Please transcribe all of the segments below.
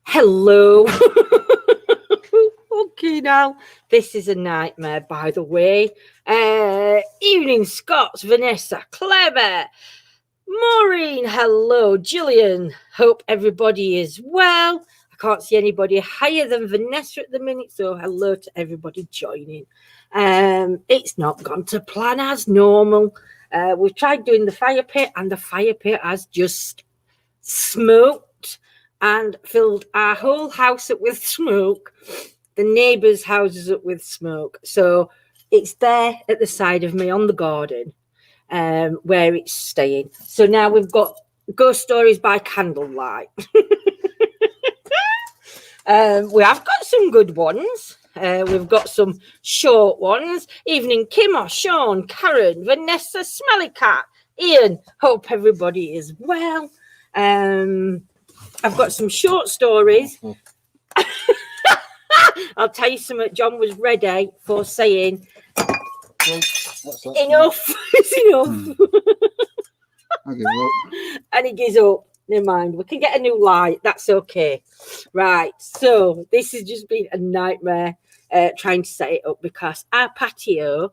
Hello. Okay, now this is a nightmare, by the way. Evening, Scots, Vanessa, Clever, Maureen. Hello, Gillian. Hope everybody is well. I can't see anybody higher than Vanessa at the minute, so hello to everybody joining. It's not gone to plan as normal. We've tried doing the fire pit, and the fire pit has just smoked and filled our whole house up with smoke, the neighbours' houses up with smoke. So it's there at the side of me on the garden where it's staying. So now we've got ghost stories by candlelight. We have got some good ones. We've got some short ones. Evening, Kimmer, Sean, Karen, Vanessa, Smelly Cat, Ian. Hope everybody is well. I've got some short stories. I'll tell you something. John was ready for saying, enough is enough. I give up. And he gives up. Never mind. We can get a new light. That's okay. Right. So this has just been a nightmare trying to set it up because our patio,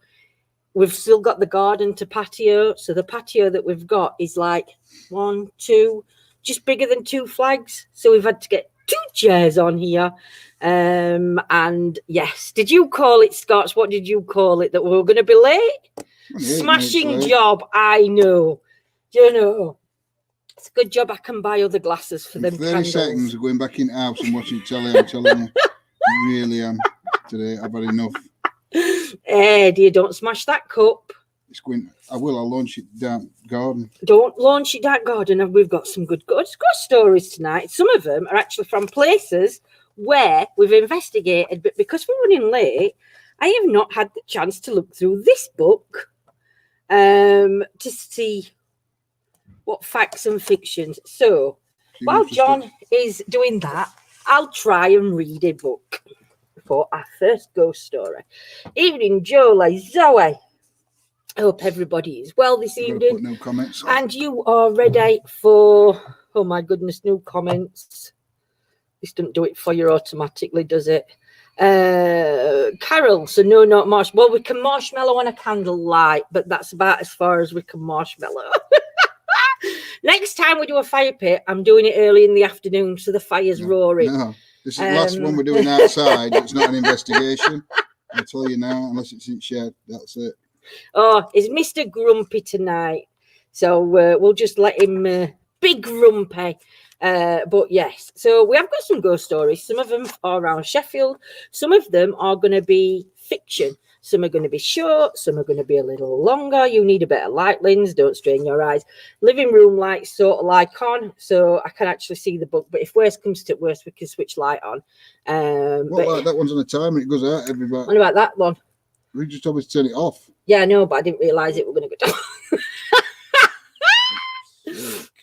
we've still got the garden to patio. So the patio that we've got is like 1, 2, just bigger than 2 flags. So we've had to get 2 chairs on here. And yes, did you call it, Scots? What did you call it? That we were going to be late? Smashing job, I know. You know, it's a good job I can buy other glasses for them. 30 candles. seconds of going back in the house and watching telly. I'm telling you, I really am today. I've had enough. Hey, dear, don't smash that cup. It's going. I will. I'll launch it down garden. Don't launch it down garden. And we've got some good stories tonight. Some of them are actually from places where we've investigated, but because we're running late, I have not had the chance to look through this book to see what facts and fictions. So while John is doing that, I'll try and read a book for our first ghost story. Evening, Jolie, Zoe. I hope everybody is well this evening. No comments. And you are ready for, oh my goodness, new comments. This doesn't do it for you automatically, does it? Carol, so no, not marshmallow. Well, we can marshmallow on a candlelight, but that's about as far as we can marshmallow. Next time we do a fire pit, I'm doing it early in the afternoon, so the fire's roaring. No, this is the last one we're doing outside. It's not an investigation. I'll tell you now, unless it's in shed, that's it. Oh, it's Mr. Grumpy tonight. So we'll just let him big grumpy. But yes, so we have got some ghost stories. Some of them are around Sheffield. Some of them are going to be fiction. Some are going to be short. Some are going to be a little longer. You need a better light lens. Don't strain your eyes. Living room lights sort of like on, so I can actually see the book. But if worst comes to worst, we can switch light on. Like that one's on a timer. It goes out everybody. What about that one? We just always turn it off. Yeah, I know, but I didn't realise it. We're going to go down.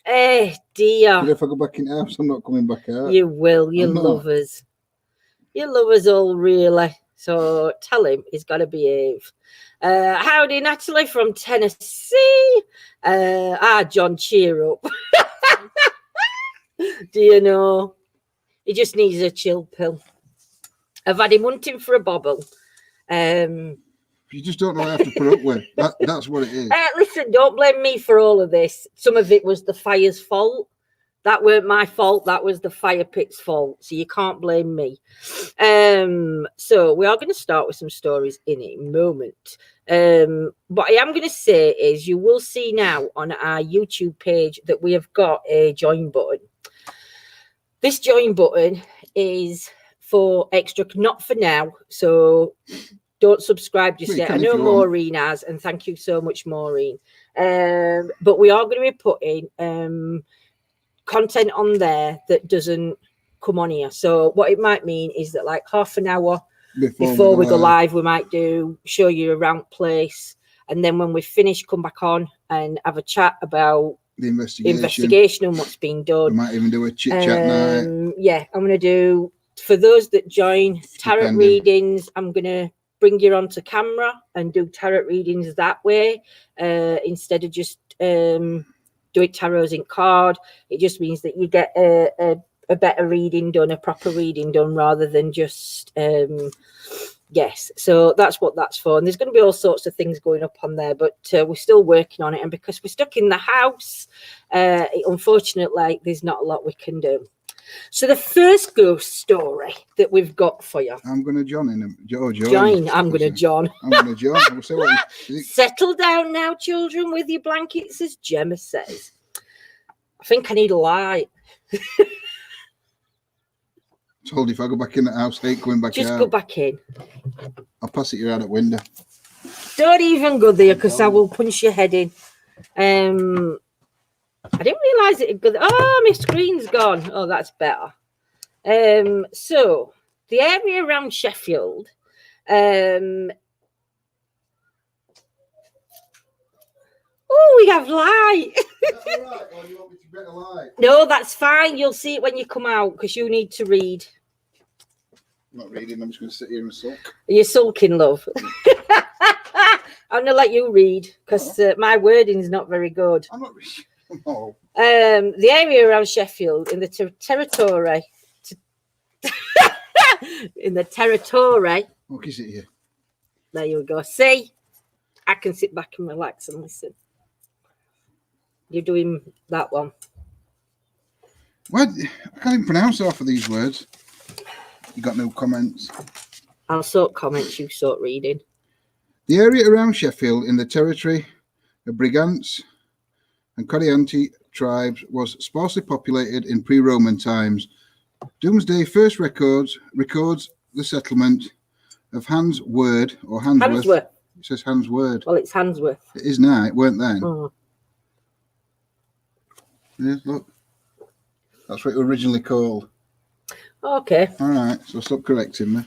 Eh, dear. But if I go back in the house, I'm not coming back out. You will. You love us. You love us all, really. So tell him he's got to behave. Howdy, Natalie from Tennessee. John, cheer up. Do you know? He just needs a chill pill. I've had him hunting for a bobble. You just don't know how to put up with. That's what it is. Listen, don't blame me for all of this. Some of it was the fire's fault. That weren't my fault. That was the fire pit's fault. So you can't blame me. So we are going to start with some stories in a moment. What I am going to say is you will see now on our YouTube page that we have got a join button. This join button is for extra, not for now. So don't subscribe just yet. I know Maureen has, and thank you so much, Maureen. But we are going to be putting content on there that doesn't come on here. So what it might mean is that like half an hour before we go live, we might show you around place, and then when we finish, come back on and have a chat about the investigation and what's being done. We might even do a chit chat night. Yeah, I'm going to do, for those that join, tarot readings. I'm going to bring you onto camera and do tarot readings that way instead of just do it tarots in card. It just means that you get a better reading done, a proper reading done, rather than just guess. So that's what that's for. And there's going to be all sorts of things going up on there, but we're still working on it. And because we're stuck in the house, unfortunately, there's not a lot we can do. So the first ghost story that we've got for you. I'm going to John in him. Join. I'm going to John. I'm going to John. So Settle down now, children, with your blankets, as Gemma says. I think I need a light. Told you if I go back in the house, I ain't going back out. Just go back in. I'll pass it you out at window. Don't even go there, because I will punch your head in. I didn't realise it had gone. Oh, my screen's gone. Oh, that's better. So the area around Sheffield. Oh, we have light. That's all right. Or you want me to get a light? No, that's fine. You'll see it when you come out, because you need to read. I'm not reading. I'm just going to sit here and sulk. You're sulking, love. I'm going to let you read, because my wording's not very good. I'm not reading. Oh. The area around Sheffield in the territory. In the territory. What is it here? There you go. See, I can sit back and relax and listen. You're doing that one. What? I can't even pronounce half of these words. You got no comments? I'll sort comments, you sort reading. The area around Sheffield in the territory of Brigance and Corianti tribes was sparsely populated in pre-Roman times. Domesday first records the settlement of Handsword or Handsworth. Handsworth. It says Handsword. Well, it's Handsworth. It is now. It weren't then. Oh. Yeah, look. That's what it was originally called. Okay. All right, so stop correcting me.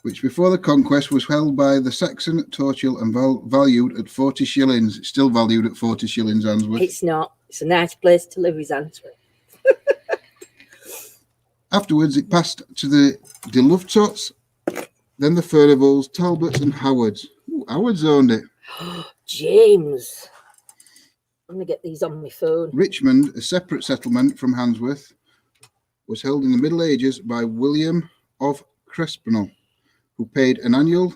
Which before the conquest was held by the Saxon Torchil and valued at 40 shillings. It's still valued at 40 shillings, Handsworth. It's not. It's a nice place to live, is Handsworth. Afterwards, it passed to the De Luftots, then the Furnivals, Talbots and Howards. Ooh, Howards owned it. James. I'm going to get these on my phone. Richmond, a separate settlement from Handsworth, was held in the Middle Ages by William of Crespinal, who paid an annual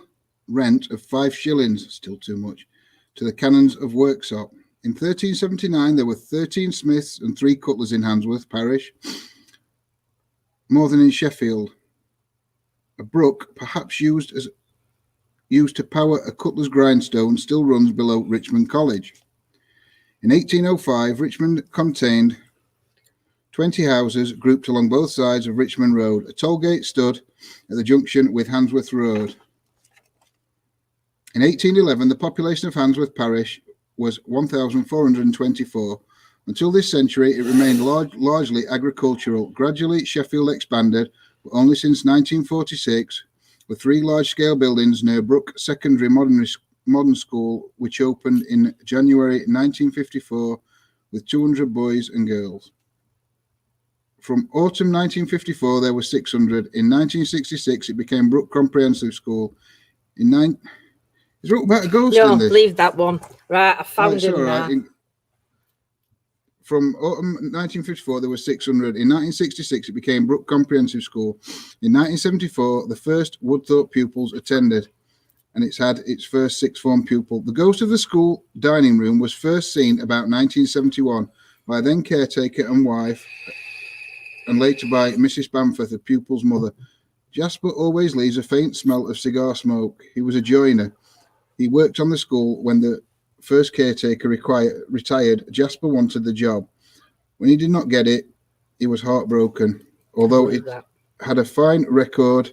rent of 5 shillings, still too much, to the canons of Worksop. In 1379, there were 13 smiths and 3 cutlers in Handsworth parish, more than in Sheffield. A brook, perhaps used to power a cutler's grindstone, still runs below Richmond College. In 1805, Richmond contained 20 houses grouped along both sides of Richmond Road. A toll gate stood at the junction with Handsworth Road. In 1811, the population of Handsworth Parish was 1,424. Until this century, it remained largely agricultural. Gradually, Sheffield expanded, but only since 1946, with 3 large-scale buildings near Brook Secondary Modern School, which opened in January 1954 with 200 boys and girls. From autumn 1954, there were 600. In 1966, it became Brook Comprehensive School. Is it about a ghost in this? No, leave that one. Right, I found it now. From autumn 1954, there were 600. In 1966, it became Brook Comprehensive School. In 1974, the first Woodthorpe pupils attended, and it's had its first 6th form pupil. The ghost of the school dining room was first seen about 1971 by then caretaker and wife, and later by Mrs. Bamforth, the pupil's mother. Jasper always leaves a faint smell of cigar smoke. He was a joiner. He worked on the school when the first caretaker retired. Jasper wanted the job. When he did not get it, he was heartbroken. Although he had a fine record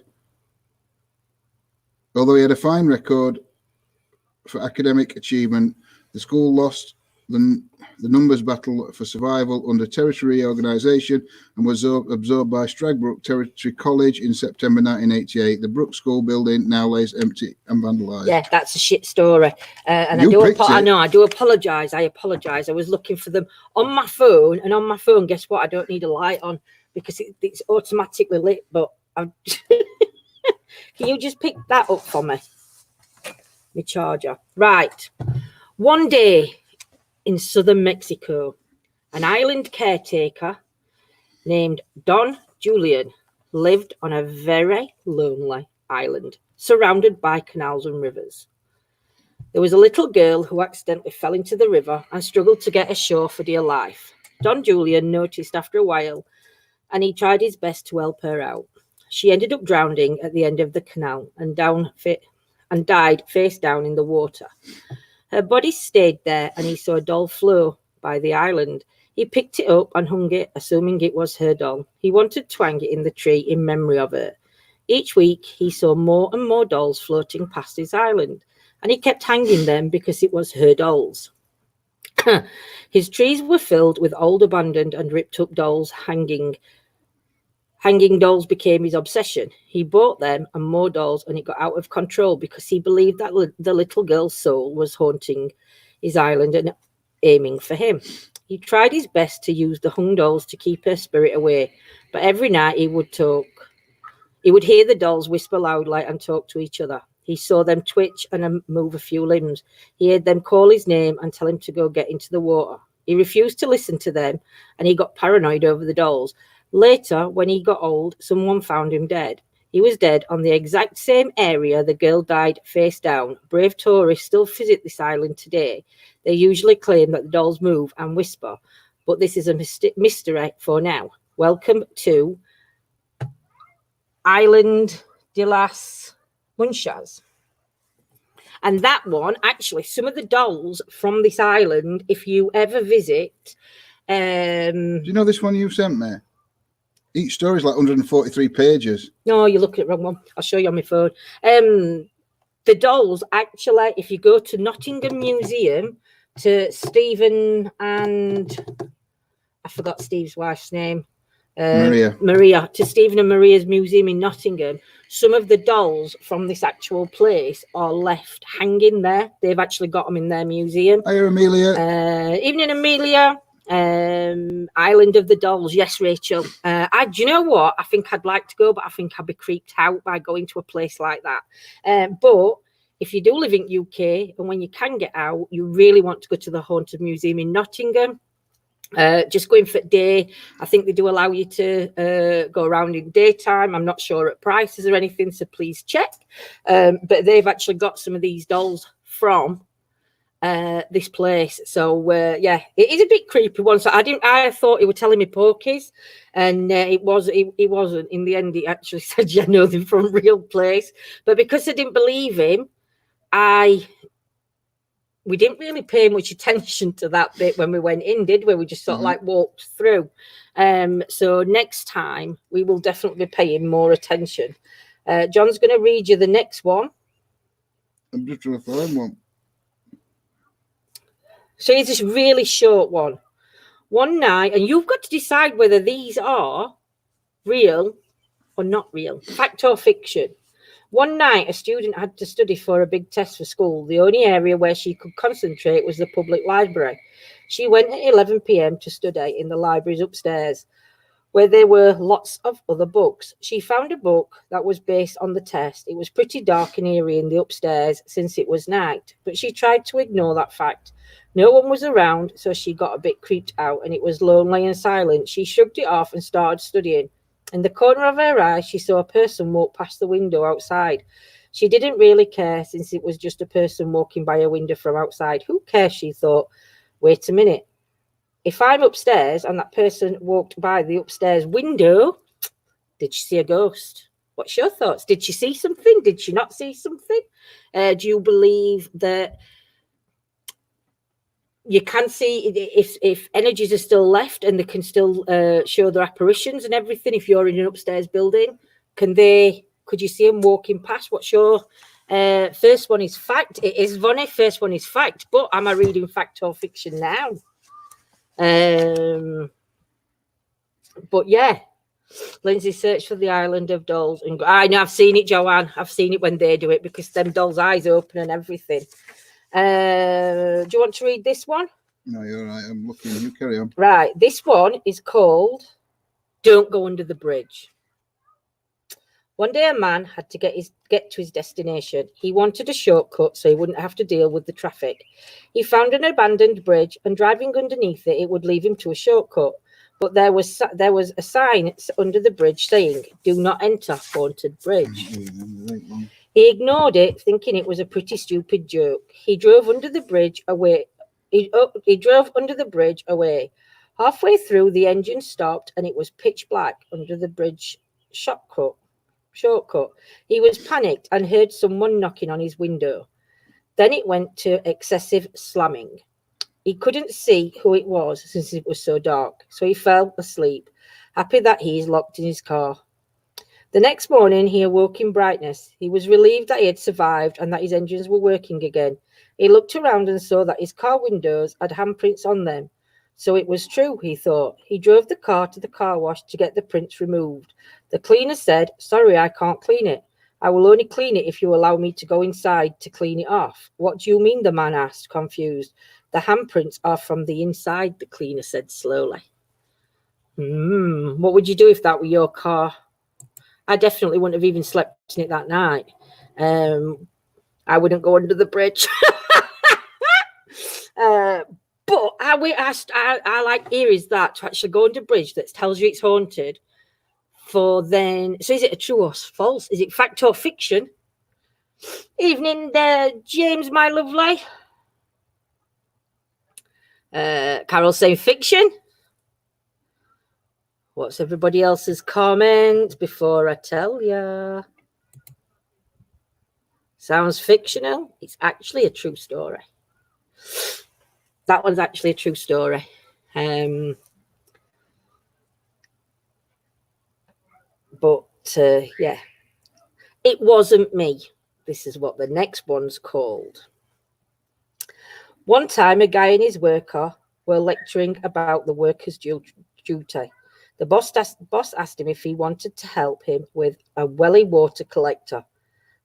for academic achievement, the school lost the numbers battle for survival under territory reorganisation and was absorbed by Stragbrook Territory College in September 1988. The Brook School building now lays empty and vandalised. Yeah, that's a shit story. And I do apologise. I apologise. I was looking for them on my phone, and on my phone, guess what? I don't need a light on because it's automatically lit. But can you just pick that up for me? My charger. Right. One day in southern Mexico. An island caretaker named Don Julian lived on a very lonely island surrounded by canals and rivers. There was a little girl who accidentally fell into the river and struggled to get ashore for dear life. Don Julian noticed after a while, and he tried his best to help her out. She ended up drowning at the end of the canal and died face down in the water. Her body stayed there, and he saw a doll float by the island. He picked it up and hung it, assuming it was her doll. He wanted to hang it in the tree in memory of her. Each week, he saw more and more dolls floating past his island, and he kept hanging them because it was her dolls. His trees were filled with old, abandoned, and ripped-up dolls hanging. Hanging dolls became his obsession. He bought them and more dolls, and it got out of control because he believed that the little girl's soul was haunting his island and aiming for him. He tried his best to use the hung dolls to keep her spirit away, but every night he would hear the dolls whisper loudly and talk to each other. He saw them twitch and move a few limbs. He heard them call his name and tell him to go get into the water. He refused to listen to them, and he got paranoid over the dolls. Later, when he got old, someone found him dead. He was dead on the exact same area the girl died face down. Brave tourists still visit this island today. They usually claim that the dolls move and whisper, but this is a mystery for now. Welcome to Island de las Munchas. And that one, actually, some of the dolls from this island, if you ever visit... Do you know this one you sent me? Each story is like 143 pages. No, you're looking at the wrong one. I'll show you on my phone. The dolls, actually, if you go to Nottingham Museum, to Stephen and... I forgot Steve's wife's name. Maria. To Stephen and Maria's museum in Nottingham, some of the dolls from this actual place are left hanging there. They've actually got them in their museum. Hiya, Amelia. Evening, Amelia. Island of the Dolls. Yes, Rachel. Do you know what? I think I'd like to go, but I think I'd be creeped out by going to a place like that. But if you do live in UK and when you can get out, you really want to go to the Haunted Museum in Nottingham. Just going for day. I think they do allow you to go around in daytime. I'm not sure at prices or anything, so please check. But they've actually got some of these dolls from this place. So yeah, it is a bit creepy one. So I thought he was telling me pokies, and it wasn't. In the end, he actually said, "Yeah, no, they're from real place." But because I didn't believe him, we didn't really pay much attention to that bit when we went in, did we? We just sort of like walked through. So next time we will definitely be paying more attention. John's going to read you the next one. I'm just trying to find one. So it's this really short one. One night, and you've got to decide whether these are real or not real, fact or fiction. One night, a student had to study for a big test for school. The only area where she could concentrate was the public library. She went at 11 p.m. to study in the libraries upstairs, where there were lots of other books. She found a book that was based on the test. It was pretty dark and eerie in the upstairs since it was night, but she tried to ignore that fact. No one was around, so she got a bit creeped out, and it was lonely and silent. She shrugged it off and started studying. In the corner of her eye, she saw a person walk past the window outside. She didn't really care, since it was just a person walking by a window from outside. Who cares, she thought. Wait a minute. If I'm upstairs and that person walked by the upstairs window, did she see a ghost? What's your thoughts? Did she see something? Did she not see something? Do you believe that you can see if energies are still left and they can still show their apparitions and everything? If you're in an upstairs building, could you see them walking past? What's your first one is fact? It is funny. First one is fact, but am I reading fact or fiction now? But yeah, Lindsay searched for the Island of Dolls, and I know I've seen it, Joanne. I've seen it when they do it, because them dolls' eyes open and everything. Do you want to read this one? No, you're right. I'm looking. You carry on. Right. This one is called Don't Go Under the Bridge. One day a man had to get to his destination. He wanted a shortcut so he wouldn't have to deal with the traffic. He found an abandoned bridge, and driving underneath it would lead him to a shortcut. But there was a sign under the bridge saying, "Do not enter haunted bridge." He ignored it, thinking it was a pretty stupid joke. He drove under the bridge away. He drove under the bridge away. Halfway through, the engine stopped, and it was pitch black under the bridge shortcut. He was panicked and heard someone knocking on his window. Then it went to excessive slamming. He couldn't see who it was since it was so dark, so he fell asleep, happy that he is locked in his car. The next morning, he awoke in brightness. He was relieved that he had survived and that his engines were working again. He looked around and saw that his car windows had handprints on them. So it was true, he thought. He drove the car to the car wash to get the prints removed. The cleaner said, "Sorry, I can't clean it. I will only clean it if you allow me to go inside to clean it off." "What do you mean?" the man asked, confused. "The handprints are from the inside," the cleaner said slowly. What would you do if that were your car? I definitely wouldn't have even slept in it that night. I wouldn't go under the bridge. But I like hearing that, to actually go under a bridge that tells you it's haunted. So is it a true or false? Is it fact or fiction? Evening there, James, my lovely. Carol saying fiction. What's everybody else's comment before I tell ya? Sounds fictional. It's actually a true story. That one's actually a true story. Yeah, it wasn't me. This is what the next one's called. One time, a guy and his worker were lecturing about the worker's duty. The boss asked him if he wanted to help him with a welly water collector.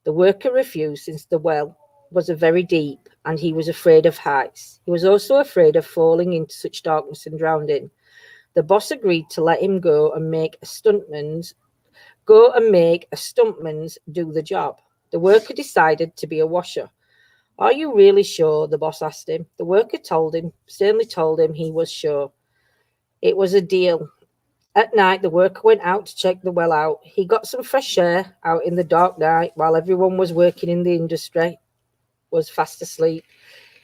The worker refused, since the well was very deep and he was afraid of heights. He was also afraid of falling into such darkness and drowning. The boss agreed to let him go and make a stuntman's do the job. The worker decided to be a washer. "Are you really sure?" the boss asked him. The worker sternly told him he was sure. It was a deal. At night, the worker went out to check the well out. He got some fresh air out in the dark night while everyone was working in the industry was fast asleep.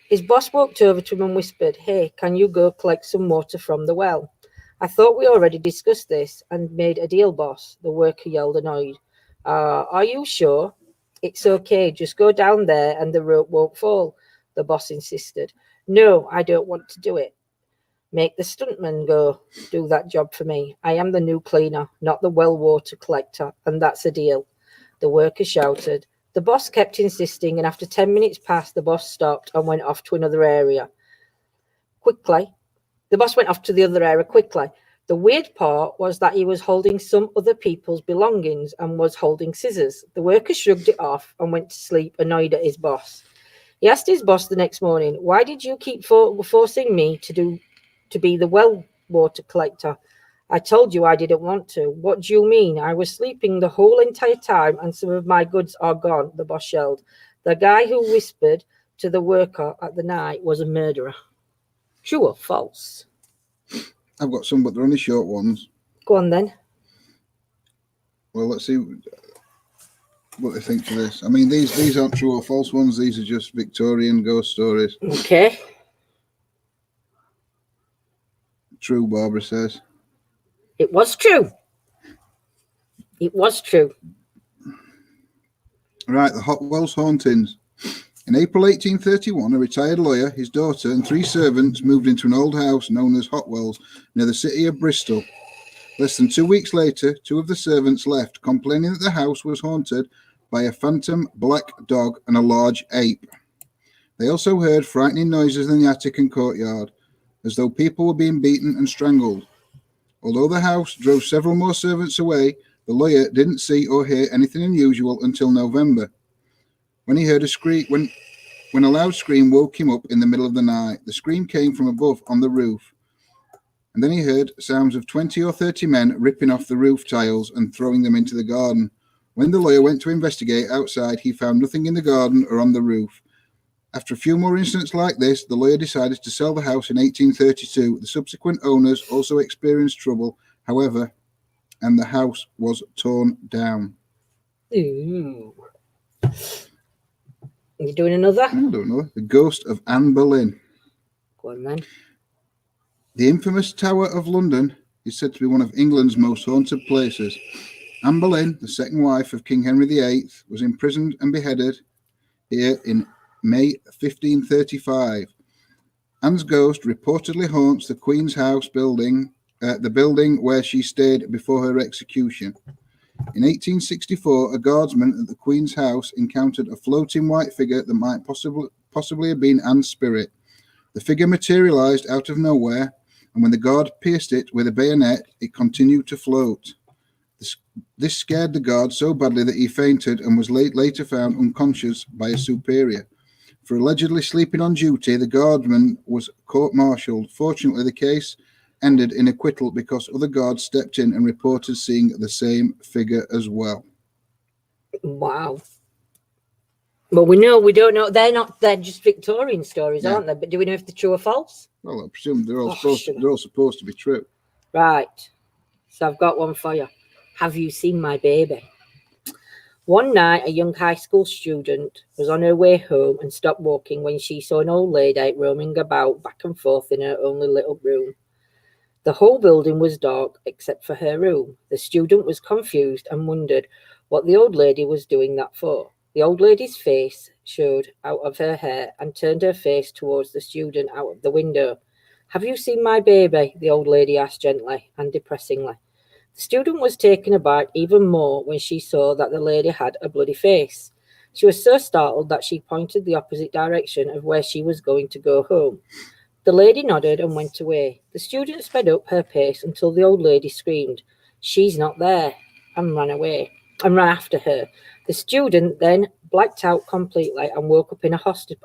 His boss walked over to him and whispered, "Hey, can you go collect some water from the well?" "I thought we already discussed this and made a deal, boss," the worker yelled, annoyed. Are you sure?" "It's okay, just go down there and the rope won't fall," the boss insisted. "No, I don't want to do it. Make the stuntman go do that job for me. I am the new cleaner, not the well water collector, and that's a deal," the worker shouted. The boss kept insisting, and after 10 minutes passed, the boss stopped and went off to another area quickly. The boss went off to the other area quickly. The weird part was that he was holding some other people's belongings and was holding scissors. The worker shrugged it off and went to sleep, annoyed at his boss. He asked his boss the next morning, "Why did you keep forcing me to be the well water collector? I told you I didn't want to." "What do you mean? I was sleeping the whole entire time and some of my goods are gone," the boss yelled. The guy who whispered to the worker at the night was a murderer. True or false? I've got some, but they're only short ones. Go on then. Well, let's see what they think to this. I mean, these aren't true or false ones. These are just Victorian ghost stories. Okay. True, Barbara says. It was true. It was true. Right, the Hot Wells hauntings. In April 1831, a retired lawyer, his daughter, and 3 servants moved into an old house known as Hot Wells near the city of Bristol. Less than 2 weeks later, 2 of the servants left, complaining that the house was haunted by a phantom black dog and a large ape. They also heard frightening noises in the attic and courtyard, as though people were being beaten and strangled. Although the house drove several more servants away, the lawyer didn't see or hear anything unusual until November, when he heard a scream. When a loud scream woke him up in the middle of the night. The scream came from above on the roof, and then he heard sounds of 20 or 30 men ripping off the roof tiles and throwing them into the garden. When the lawyer went to investigate outside, he found nothing in the garden or on the roof. After a few more incidents like this, the lawyer decided to sell the house in 1832. The subsequent owners also experienced trouble, however, and the house was torn down. Ooh. You doing another? I don't know. The ghost of Anne Boleyn. Go on then. The infamous Tower of London is said to be one of England's most haunted places. Anne Boleyn, the second wife of King Henry VIII, was imprisoned and beheaded here in May 1535. Anne's ghost reportedly haunts the Queen's House building, the building where she stayed before her execution. In 1864, a guardsman at the Queen's House encountered a floating white figure that might possibly have been Anne's spirit. The figure materialized out of nowhere, and when the guard pierced it with a bayonet, it continued to float. This scared the guard so badly that he fainted and was later found unconscious by a superior. For allegedly sleeping on duty, the guardman was court-martialed. Fortunately, the case ended in acquittal because other guards stepped in and reported seeing the same figure as well. Wow. Well, we don't know. They're just Victorian stories, aren't they? But do we know if they're true or false? Well, I presume they're all supposed to be true. Right. So I've got one for you. Have you seen my baby? One night, a young high school student was on her way home and stopped walking when she saw an old lady roaming about back and forth in her only little room. The whole building was dark except for her room. The student was confused and wondered what the old lady was doing that for. The old lady's face showed out of her hair and turned her face towards the student out of the window. Have you seen my baby? The old lady asked gently and depressingly. The student was taken aback even more when she saw that the lady had a bloody face. She was so startled that she pointed the opposite direction of where she was going to go home. The lady nodded and went away. The student sped up her pace until the old lady screamed, "She's not there," and ran after her. The student then blacked out completely and woke up in a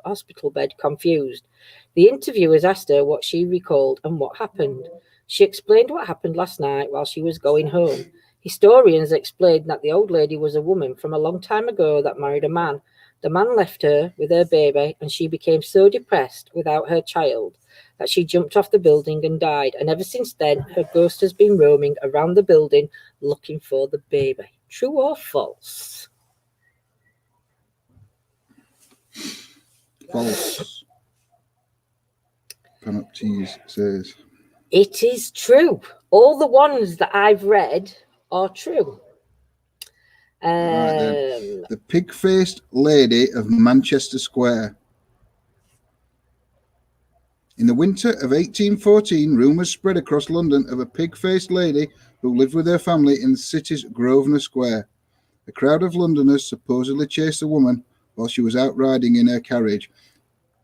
hospital bed confused. The interviewers asked her what she recalled and what happened. She explained what happened last night while she was going home. Historians explained that the old lady was a woman from a long time ago that married a man. The man left her with her baby, and she became so depressed without her child that she jumped off the building and died. And ever since then, her ghost has been roaming around the building looking for the baby. True or false? False. Panoptes says. It is true. All the ones that I've read are true. Right, the pig-faced lady of Manchester Square. In the winter of 1814, rumours spread across London of a pig-faced lady who lived with her family in the city's Grosvenor Square. A crowd of Londoners supposedly chased the woman while she was out riding in her carriage,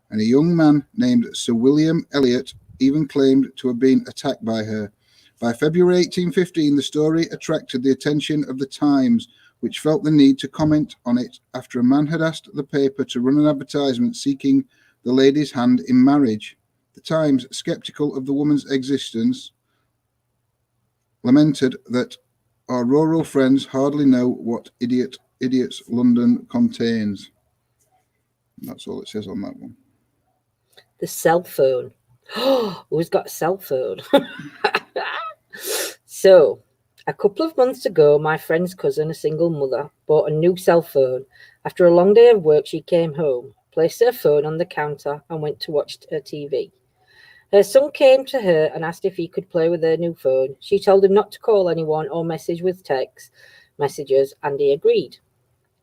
and a young man named Sir William Elliot even claimed to have been attacked by her. By February 1815, the story attracted the attention of the Times, which felt the need to comment on it after a man had asked the paper to run an advertisement seeking the lady's hand in marriage. The Times, sceptical of the woman's existence, lamented that our rural friends hardly know what idiots London contains. And that's all it says on that one. The cell phone. Who's got a cell phone? So, a couple of months ago, my friend's cousin, a single mother, bought a new cell phone. After a long day of work, she came home, placed her phone on the counter, and went to watch her TV. Her son came to her and asked if he could play with her new phone. She told him not to call anyone or message with text messages, and he agreed.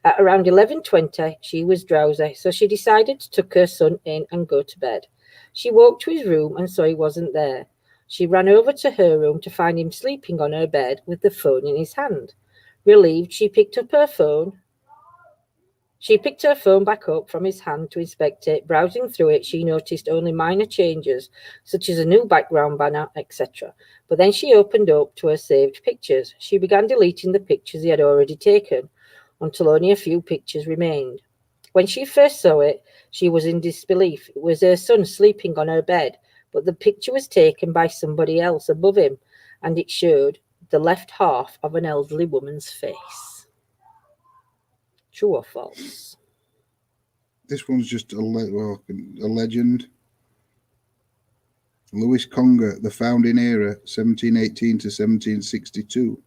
At around 11:20, she was drowsy, so she decided to tuck her son in and go to bed. She walked to his room and saw he wasn't there. She ran over to her room to find him sleeping on her bed with the phone in his hand. Relieved, she picked her phone back up from his hand to inspect it. Browsing through it, she noticed only minor changes, such as a new background banner, etc. But then she opened up to her saved pictures. She began deleting the pictures he had already taken, until only a few pictures remained. When she first saw it, she was in disbelief. It was her son sleeping on her bed, but the picture was taken by somebody else above him, and it showed the left half of an elderly woman's face. True or false? This one's just a legend. Louis Conga, the founding era, 1718 to 1762.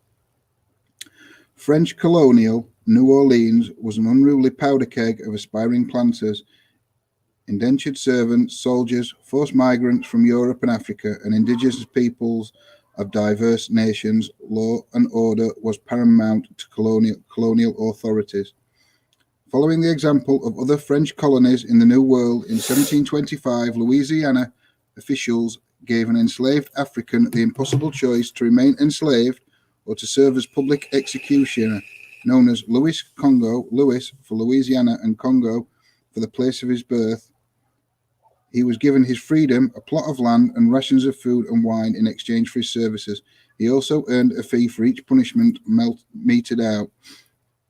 French colonial New Orleans was an unruly powder keg of aspiring planters, indentured servants, soldiers, forced migrants from Europe and Africa, and indigenous peoples of diverse nations. Law and order was paramount to colonial authorities. Following the example of other French colonies in the New World, in 1725, Louisiana officials gave an enslaved African the impossible choice to remain enslaved or to serve as public executioner, known as Louis Congo, Louis for Louisiana and Congo for the place of his birth. He was given his freedom, a plot of land, and rations of food and wine in exchange for his services. He also earned a fee for each punishment meted out.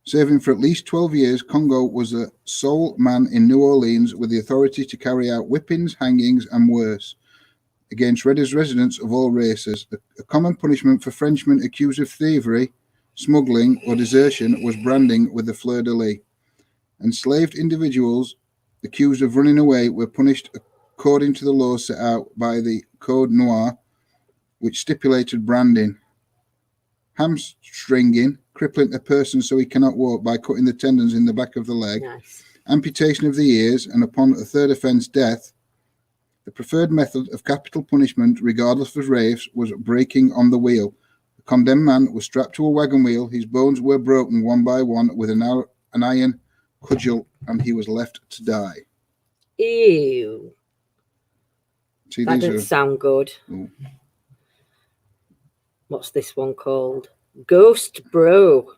Serving for at least 12 years, Congo was the sole man in New Orleans with the authority to carry out whippings, hangings, and worse against residents of all races. A common punishment for Frenchmen accused of thievery, smuggling, or desertion was branding with the fleur-de-lis. Enslaved individuals accused of running away were punished according to the laws set out by the Code Noir, which stipulated branding, hamstringing, crippling a person so he cannot walk by cutting the tendons in the back of the leg, Nice. amputation of the ears, and upon a third offence, death. The preferred method of capital punishment, regardless of race, was breaking on the wheel. The condemned man was strapped to a wagon wheel, his bones were broken one by one with an iron cudgel, and he was left to die. Ew. See, That these doesn't sound good. Ooh. What's this one called? Ghost Bro.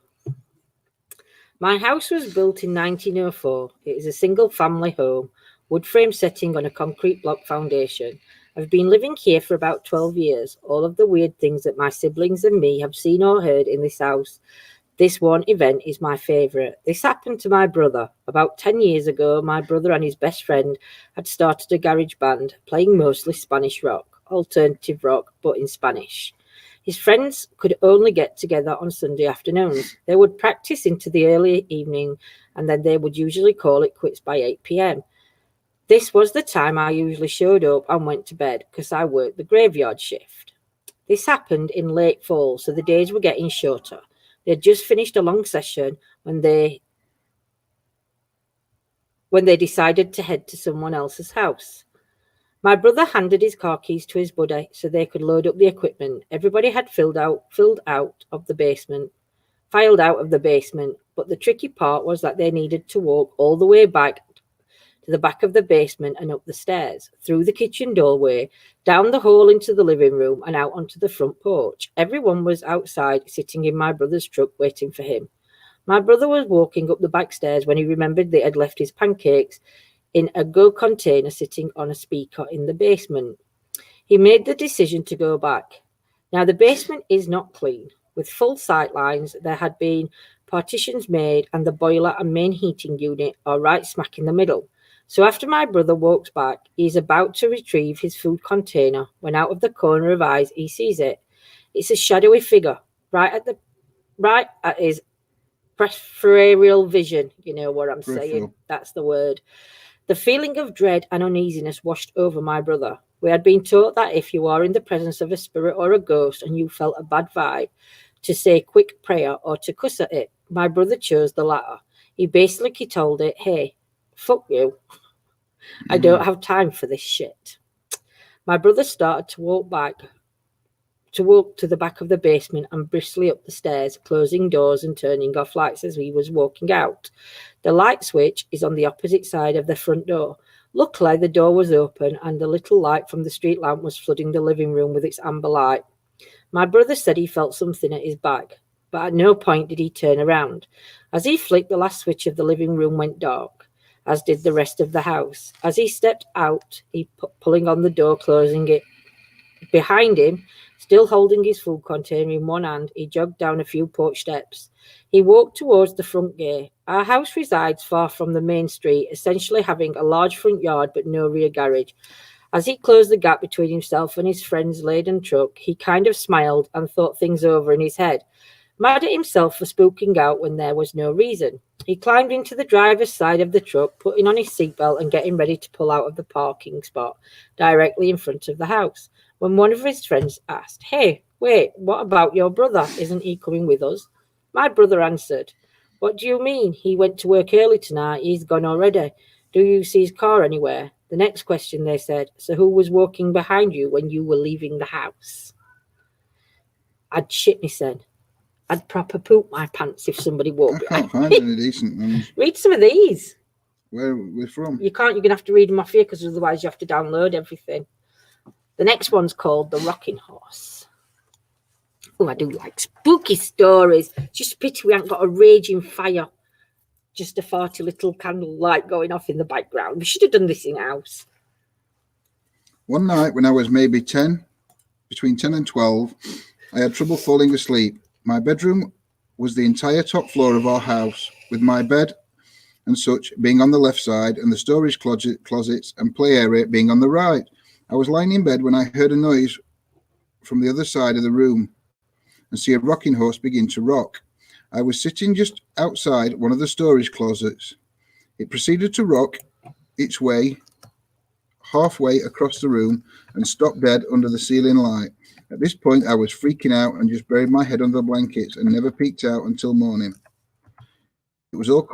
My house was built in 1904. It is a single-family home, wood frame setting on a concrete block foundation. I've been living here for about 12 years. All of the weird things that my siblings and me have seen or heard in this house. This one event is my favourite. This happened to my brother. About 10 years ago, my brother and his best friend had started a garage band, playing mostly Spanish rock, alternative rock, but in Spanish. His friends could only get together on Sunday afternoons. They would practice into the early evening, and then they would usually call it quits by 8 p.m. This was the time I usually showed up and went to bed because I worked the graveyard shift. This happened in late fall, so the days were getting shorter. They had just finished a long session when they decided to head to someone else's house. My brother handed his car keys to his buddy so they could load up the equipment. Everybody had filed out of the basement, but the tricky part was that they needed to walk all the way back to the back of the basement and up the stairs, through the kitchen doorway, down the hall into the living room and out onto the front porch. Everyone was outside, sitting in my brother's truck, waiting for him. My brother was walking up the back stairs when he remembered they had left his pancakes in a go container sitting on a speaker in the basement. He made the decision to go back. Now, the basement is not clean. With full sight lines, there had been partitions made, and the boiler and main heating unit are right smack in the middle. So after my brother walks back, he is about to retrieve his food container when out of the corner of eyes he sees it. It's a shadowy figure right at his peripheral vision. You know what I'm saying? That's the word. The feeling of dread and uneasiness washed over my brother. We had been taught that if you are in the presence of a spirit or a ghost and you felt a bad vibe, to say a quick prayer or to cuss at it. My brother chose the latter. He basically told it, hey, fuck you. I don't have time for this shit. My brother started to walk to the back of the basement and briskly up the stairs, closing doors and turning off lights as he was walking out. The light switch is on the opposite side of the front door. Luckily, the door was open and the little light from the street lamp was flooding the living room with its amber light. My brother said he felt something at his back, but at no point did he turn around. As he flicked the last switch of the living room went dark, as did the rest of the house. As he stepped out, he pulling on the door, closing it behind him. Still holding his food container in one hand, he jogged down a few porch steps. He walked towards the front gate. Our house resides far from the main street, essentially having a large front yard but no rear garage. As he closed the gap between himself and his friend's laden truck, he kind of smiled and thought things over in his head. mad at himself for spooking out when there was no reason. He climbed into the driver's side of the truck, putting on his seatbelt and getting ready to pull out of the parking spot directly in front of the house, when one of his friends asked, "Hey, wait, what about your brother? Isn't he coming with us?" My brother answered, "What do you mean? He went to work early tonight. He's gone already. Do you see his car anywhere?" The next question, they said, "So who was walking behind you when you were leaving the house?" I'd shit myself. I'd proper poop my pants if somebody walked I can't find any decent ones. Read some of these. Where are we from? You can't. You're going to have to read them off here because otherwise you have to download everything. The next one's called The Rocking Horse. Oh, I do like spooky stories. Just a pity we haven't got a raging fire. Just a farty little candle light going off in the background. We should have done this in house. One night when I was maybe 10, between 10 and 12, I had trouble falling asleep. My bedroom was the entire top floor of our house, with my bed and such being on the left side and the storage closets and play area being on the right. I was lying in bed when I heard a noise from the other side of the room and see a rocking horse begin to rock. I was sitting just outside one of the storage closets. It proceeded to rock its way halfway across the room and stopped dead under the ceiling light. At this point, I was freaking out and just buried my head under the blankets and never peeked out until morning. It was all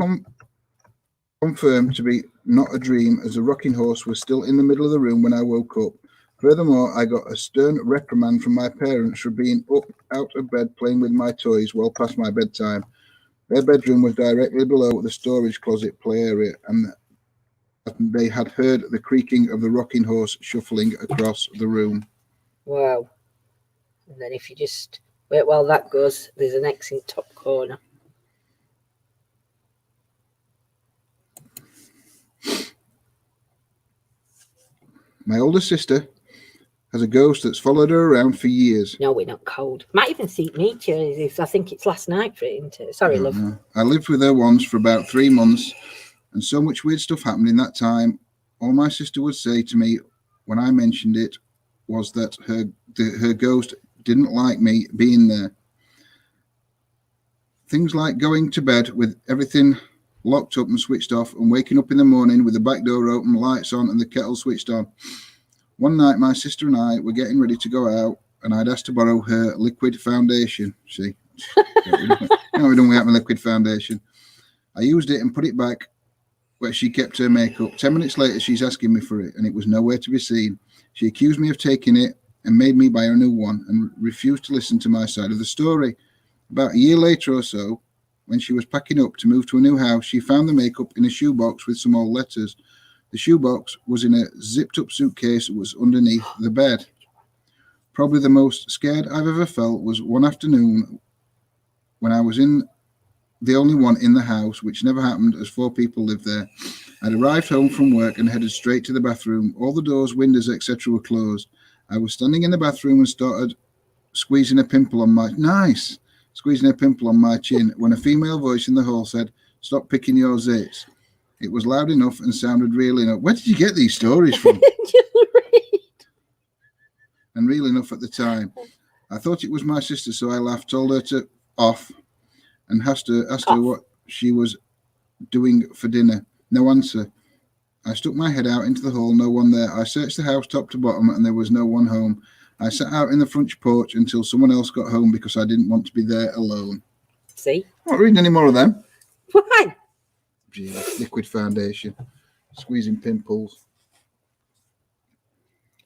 confirmed to be not a dream, as the rocking horse was still in the middle of the room when I woke up. Furthermore, I got a stern reprimand from my parents for being up out of bed playing with my toys well past my bedtime. Their bedroom was directly below the storage closet play area, and they had heard the creaking of the rocking horse shuffling across the room. Wow. And then if you just wait while that goes, there's an X in top corner. My older sister has a ghost that's followed her around for years. No, we're not cold. Might even see me too. I think it's last night for it, isn't it? Sorry, love. Know. I lived with her once for about 3 months, and so much weird stuff happened in that time. All my sister would say to me when I mentioned it was that her ghost didn't like me being there. Things like going to bed with everything locked up and switched off, and waking up in the morning with the back door open, lights on, and the kettle switched on. One night, my sister and I were getting ready to go out, and I'd asked to borrow her liquid foundation. See, no, we don't have a liquid foundation. I used it and put it back where she kept her makeup. 10 minutes later, she's asking me for it, and it was nowhere to be seen. She accused me of taking it and made me buy her a new one, and refused to listen to my side of the story. About a year later or so, when she was packing up to move to a new house, she found the makeup in a shoebox with some old letters. The shoebox was in a zipped-up suitcase that was underneath the bed. Probably the most scared I've ever felt was one afternoon when I was the only one in the house, which never happened as 4 people lived there. I'd arrived home from work and headed straight to the bathroom. All the doors, windows, etc. were closed. I was standing in the bathroom and started squeezing a pimple on my chin when a female voice in the hall said, "Stop picking your zits." It was loud enough and sounded real enough. Where did you get these stories from? And real enough at the time. I thought it was my sister, so I laughed, told her to off, and asked her what she was doing for dinner. No answer. I stuck my head out into the hall, no one there. I searched the house top to bottom, and there was no one home. I sat out in the front porch until someone else got home because I didn't want to be there alone. See? I'm not reading any more of them. Why? Gee, liquid foundation. Squeezing pimples.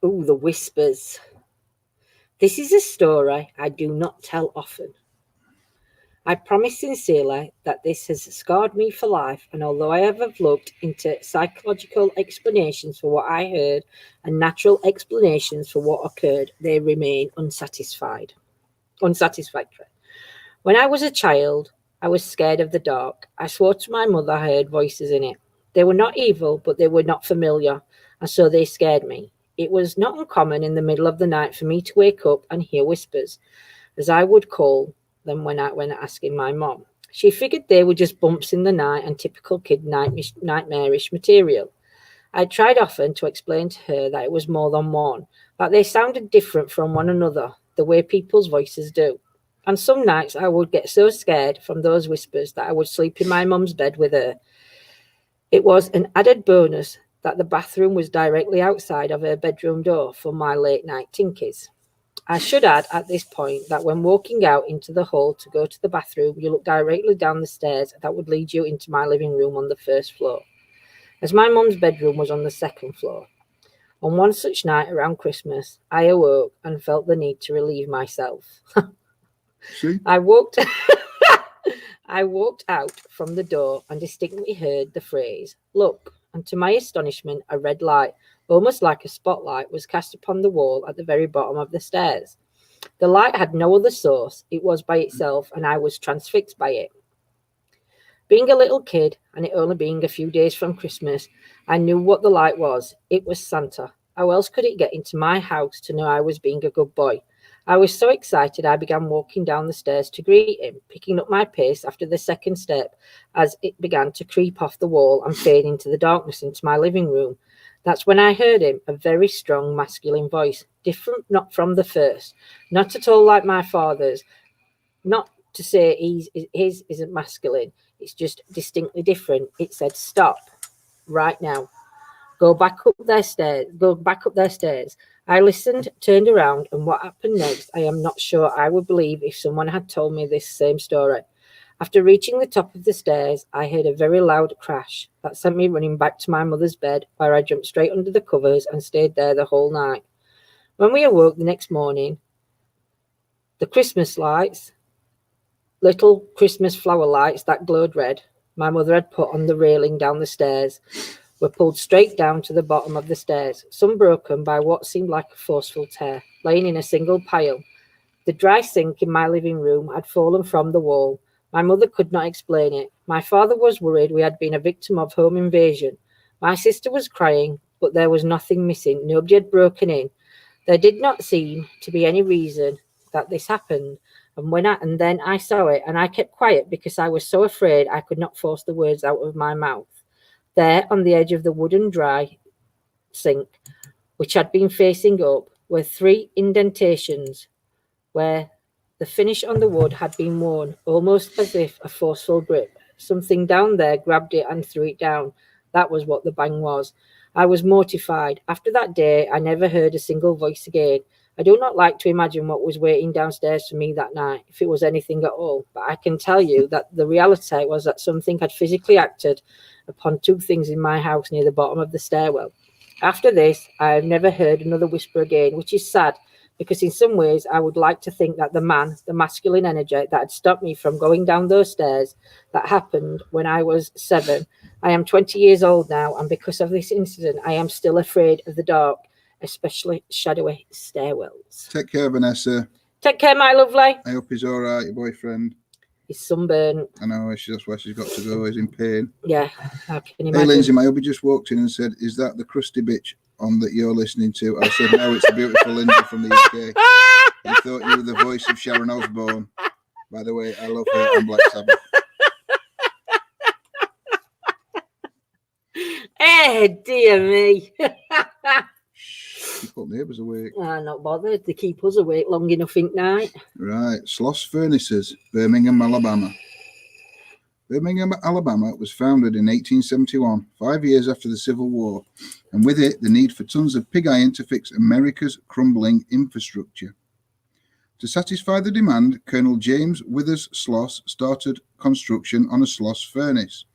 Oh, the whispers. This is a story I do not tell often. I promise sincerely that this has scarred me for life, and although I have looked into psychological explanations for what I heard and natural explanations for what occurred, they remain unsatisfactory. When I was a child, I was scared of the dark. I swore to my mother I heard voices in it. They were not evil, but they were not familiar, and so they scared me. It was not uncommon in the middle of the night for me to wake up and hear whispers, as I would call them when asking my mom. She figured they were just bumps in the night and typical kid nightmarish material. I tried often to explain to her that it was more than one, that they sounded different from one another, the way people's voices do. And some nights I would get so scared from those whispers that I would sleep in my mum's bed with her. It was an added bonus that the bathroom was directly outside of her bedroom door for my late night tinkies. I should add at this point that when walking out into the hall to go to the bathroom, you look directly down the stairs that would lead you into my living room on the first floor, as my mum's bedroom was on the second floor. On one such night around Christmas, I awoke and felt the need to relieve myself. See? I walked out from the door and distinctly heard the phrase, "Look," and to my astonishment, a red light, almost like a spotlight, was cast upon the wall at the very bottom of the stairs. The light had no other source. It was by itself, and I was transfixed by it. Being a little kid, and it only being a few days from Christmas, I knew what the light was. It was Santa. How else could it get into my house to know I was being a good boy? I was so excited I began walking down the stairs to greet him, picking up my pace after the second step as it began to creep off the wall and fade into the darkness into my living room. That's when I heard him, a very strong masculine voice, different not from the first, not at all like my father's. Not to say his isn't masculine, it's just distinctly different. It said, "Stop, right now. Go back up their stairs. I listened, turned around, and what happened next, I am not sure I would believe if someone had told me this same story. After reaching the top of the stairs, I heard a very loud crash that sent me running back to my mother's bed, where I jumped straight under the covers and stayed there the whole night. When we awoke the next morning, the Christmas lights, little Christmas flower lights that glowed red, my mother had put on the railing down the stairs, were pulled straight down to the bottom of the stairs, some broken by what seemed like a forceful tear, laying in a single pile. The dry sink in my living room had fallen from the wall. My mother could not explain it. My father was worried we had been a victim of home invasion. My sister was crying, but there was nothing missing. Nobody had broken in. There did not seem to be any reason that this happened. And then I saw it, and I kept quiet because I was so afraid I could not force the words out of my mouth. There, on the edge of the wooden dry sink, which had been facing up, were 3 indentations where the finish on the wood had been worn, almost as if a forceful grip. Something down there grabbed it and threw it down. That was what the bang was. I was mortified. After that day, I never heard a single voice again. I do not like to imagine what was waiting downstairs for me that night, if it was anything at all, but I can tell you that the reality was that something had physically acted upon 2 things in my house near the bottom of the stairwell. After this, I have never heard another whisper again, which is sad, because in some ways I would like to think that the masculine energy that had stopped me from going down those stairs, that happened when I was 7. I am 20 years old now, and because of this incident, I am still afraid of the dark, especially shadowy stairwells. Take care, Vanessa. Take care, my lovely. I hope he's all right, your boyfriend. He's sunburnt. I know, that's where she's got to go. He's in pain. Yeah, I can imagine. Hey, Lindsay, my hubby just walked in and said, "Is that the crusty bitch on that you're listening to?" I said, "No, it's the beautiful Lindsay from the UK. He thought you were the voice of Sharon Osbourne. By the way, I love her and Black Sabbath." Dear me. Keep up neighbours awake. I'm not bothered. They keep us awake long enough in night. Right. Sloss Furnaces, Birmingham, Alabama. Birmingham, Alabama was founded in 1871, 5 years after the Civil War, and with it, the need for tons of pig iron to fix America's crumbling infrastructure. To satisfy the demand, Colonel James Withers Sloss started construction on a Sloss furnace.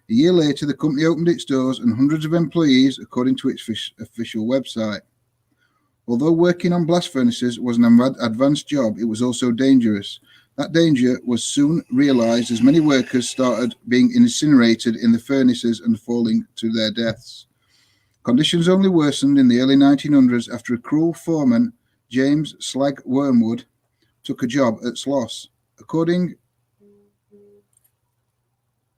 A year later, the company opened its doors and hundreds of employees, according to its official website. Although working on blast furnaces was an advanced job, it was also dangerous. That danger was soon realized as many workers started being incinerated in the furnaces and falling to their deaths. Conditions only worsened in the early 1900s after a cruel foreman, James Slag Wormwood, took a job at Sloss. According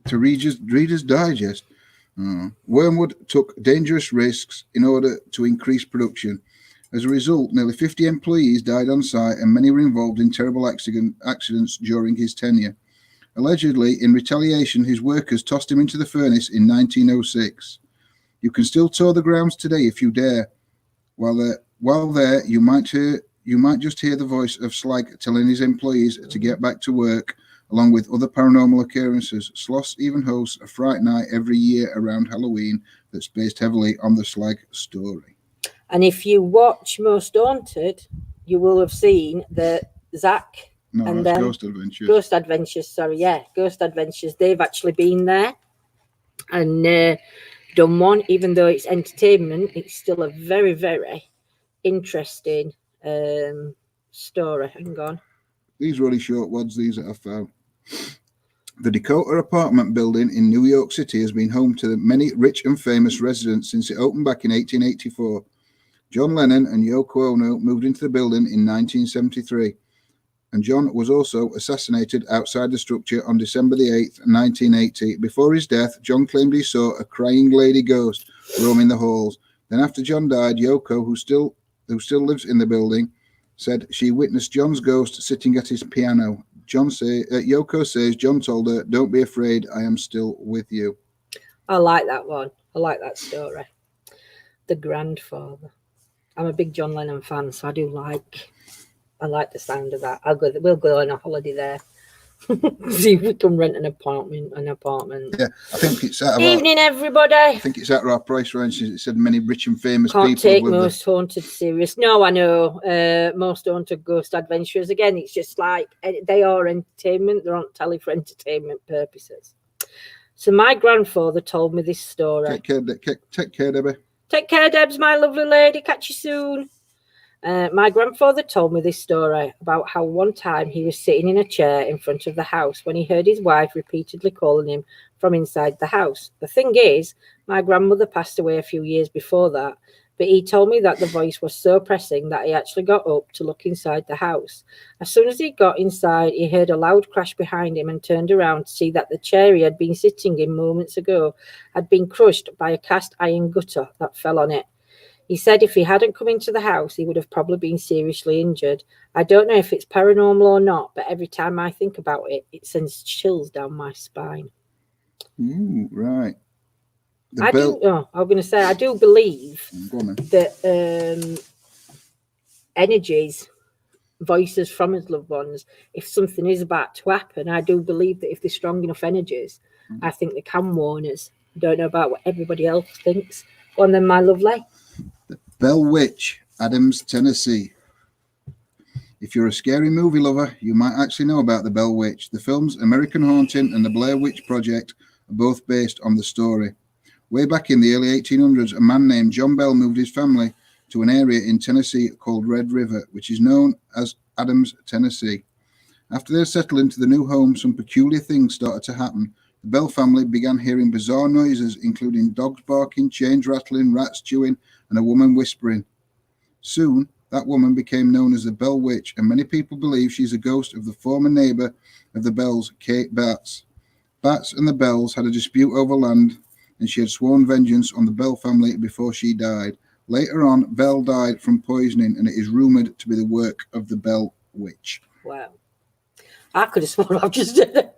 to Reader's Digest, Wormwood took dangerous risks in order to increase production. As a result, nearly 50 employees died on site and many were involved in terrible accidents during his tenure. Allegedly, in retaliation, his workers tossed him into the furnace in 1906. You can still tour the grounds today if you dare. While there, you might hear you might just hear the voice of Slag telling his employees to get back to work, along with other paranormal occurrences. Sloss even hosts a Fright Night every year around Halloween that's based heavily on the Slag story. And if you watch Most Haunted, you will have seen that Zach and that's Ghost Adventures. Ghost Adventures. They've actually been there and done one. Even though it's entertainment, it's still a very, very interesting story. Hang on. These really short ones, these that I found. The Dakota apartment building in New York City has been home to many rich and famous residents since it opened back in 1884. John Lennon and Yoko Ono moved into the building in 1973, and John was also assassinated outside the structure on December the 8th, 1980. Before his death, John claimed he saw a crying lady ghost roaming the halls. Then after John died, Yoko, who still lives in the building, said she witnessed John's ghost sitting at his piano. Yoko says John told her, "Don't be afraid, I am still with you." I like that one. I like that story. The Grandfather. I'm a big John Lennon fan, so I like the sound of that. We'll go on a holiday there. See if we can rent an apartment. Yeah, I think it's at Evening, everybody. I think it's at our price range. It said many rich and famous Can't people. Take Most Haunted serious. No, I know. Most Haunted Ghost Adventures. Again, it's just like they are entertainment. They're on telly for entertainment purposes. So my grandfather told me this story. Take care, Debbie. Take care, Debs, my lovely lady. Catch you soon. My grandfather told me this story about how one time he was sitting in a chair in front of the house when he heard his wife repeatedly calling him from inside the house. The thing is, my grandmother passed away a few years before that, but he told me that the voice was so pressing that he actually got up to look inside the house. As soon as he got inside, he heard a loud crash behind him and turned around to see that the chair he had been sitting in moments ago had been crushed by a cast iron gutter that fell on it. He said if he hadn't come into the house, he would have probably been seriously injured. I don't know if it's paranormal or not, but every time I think about it, it sends chills down my spine. Ooh, right. I do believe that energies, voices from his loved ones, if something is about to happen, I do believe that if they're strong enough energies, I think they can warn us. I don't know about what everybody else thinks. Go on then, my lovely. The Bell Witch, Adams, Tennessee. If you're a scary movie lover, you might actually know about The Bell Witch. The films American Haunting and The Blair Witch Project are both based on the story. Way back in the early 1800s, a man named John Bell moved his family to an area in Tennessee called Red River, which is known as Adams, Tennessee. After they settled into the new home, some peculiar things started to happen. The Bell family began hearing bizarre noises, including dogs barking, chains rattling, rats chewing, and a woman whispering. Soon, that woman became known as the Bell Witch, and many people believe she's a ghost of the former neighbor of the Bells, Kate Batts. Batts and the Bells had a dispute over land, and she had sworn vengeance on the Bell family before she died. Later on, Bell died from poisoning, and it is rumored to be the work of the Bell Witch. Wow. I could have sworn I've just did it.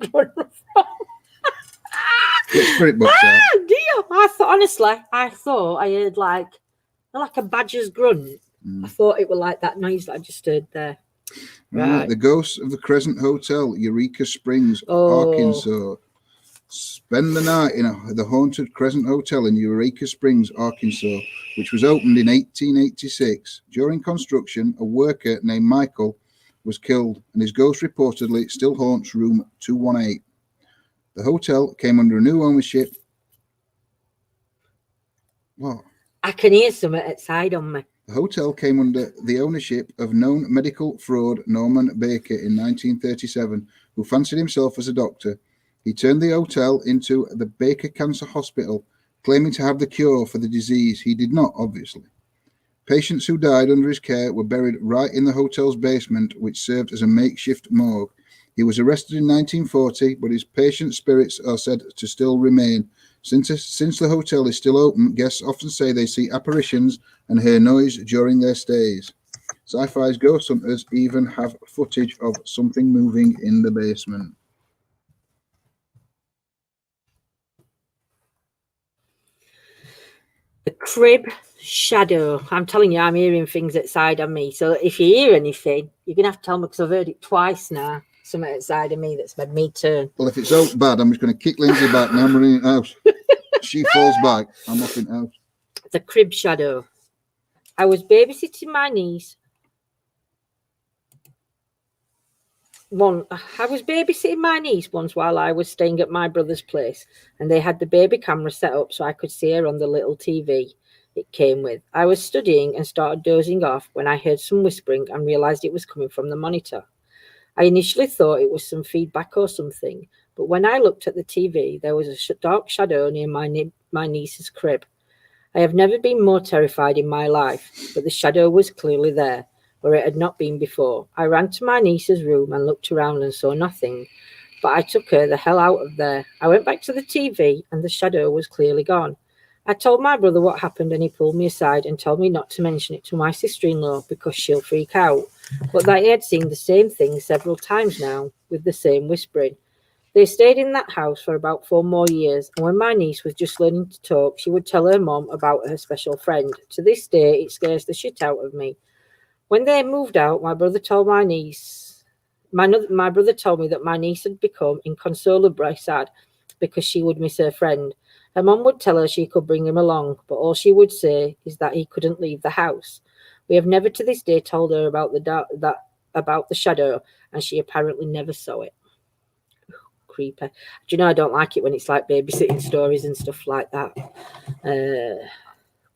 Spirit box out. Dear. I thought I heard like a badger's grunt. I thought it was like that noise that I just heard there. Right. The ghosts of the Crescent Hotel, Eureka Springs, Arkansas. Spend the night in the haunted Crescent Hotel in Eureka Springs, Arkansas, which was opened in 1886. During construction, a worker named Michael was killed, and his ghost reportedly still haunts room 218. The hotel came under a new ownership. What? I can hear something outside on me. The hotel came under the ownership of known medical fraud Norman Baker in 1937, who fancied himself as a doctor. He turned the hotel into the Baker Cancer Hospital, claiming to have the cure for the disease. He did not, obviously. Patients who died under his care were buried right in the hotel's basement, which served as a makeshift morgue. He was arrested in 1940, but his patient spirits are said to still remain. Since the hotel is still open, guests often say they see apparitions and hear noise during their stays. Sci-Fi's Ghost Hunters even have footage of something moving in the basement. The Crib Shadow. I'm telling you, I'm hearing things outside of me. So if you hear anything, you're going to have to tell me because I've heard it twice now. Something outside of me that's made me turn. Well, if it's so bad, I'm just going to kick Lindsay back. Now I'm running in the house. She falls back. I'm off in the house. The crib shadow. I was babysitting my niece. I was babysitting my niece once while I was staying at my brother's place, and they had the baby camera set up so I could see her on the little TV it came with. I was studying and started dozing off when I heard some whispering and realized it was coming from the monitor. I initially thought it was some feedback or something, but when I looked at the TV, there was a dark shadow near my niece's crib. I have never been more terrified in my life, but the shadow was clearly there, where it had not been before. I ran to my niece's room and looked around and saw nothing, but I took her the hell out of there. I went back to the TV and the shadow was clearly gone. I told my brother what happened and he pulled me aside and told me not to mention it to my sister-in-law because she'll freak out, but that he had seen the same thing several times now with the same whispering. They stayed in that house for about 4 more years, and when my niece was just learning to talk, she would tell her mom about her special friend. To this day, it scares the shit out of me. When they moved out, my brother told my niece, my brother told me that my niece had become inconsolably sad because she would miss her friend. Her mom would tell her she could bring him along, but all she would say is that he couldn't leave the house. We have never to this day told her about the shadow, and she apparently never saw it. Creepy. Do you know I don't like it when it's like babysitting stories and stuff like that.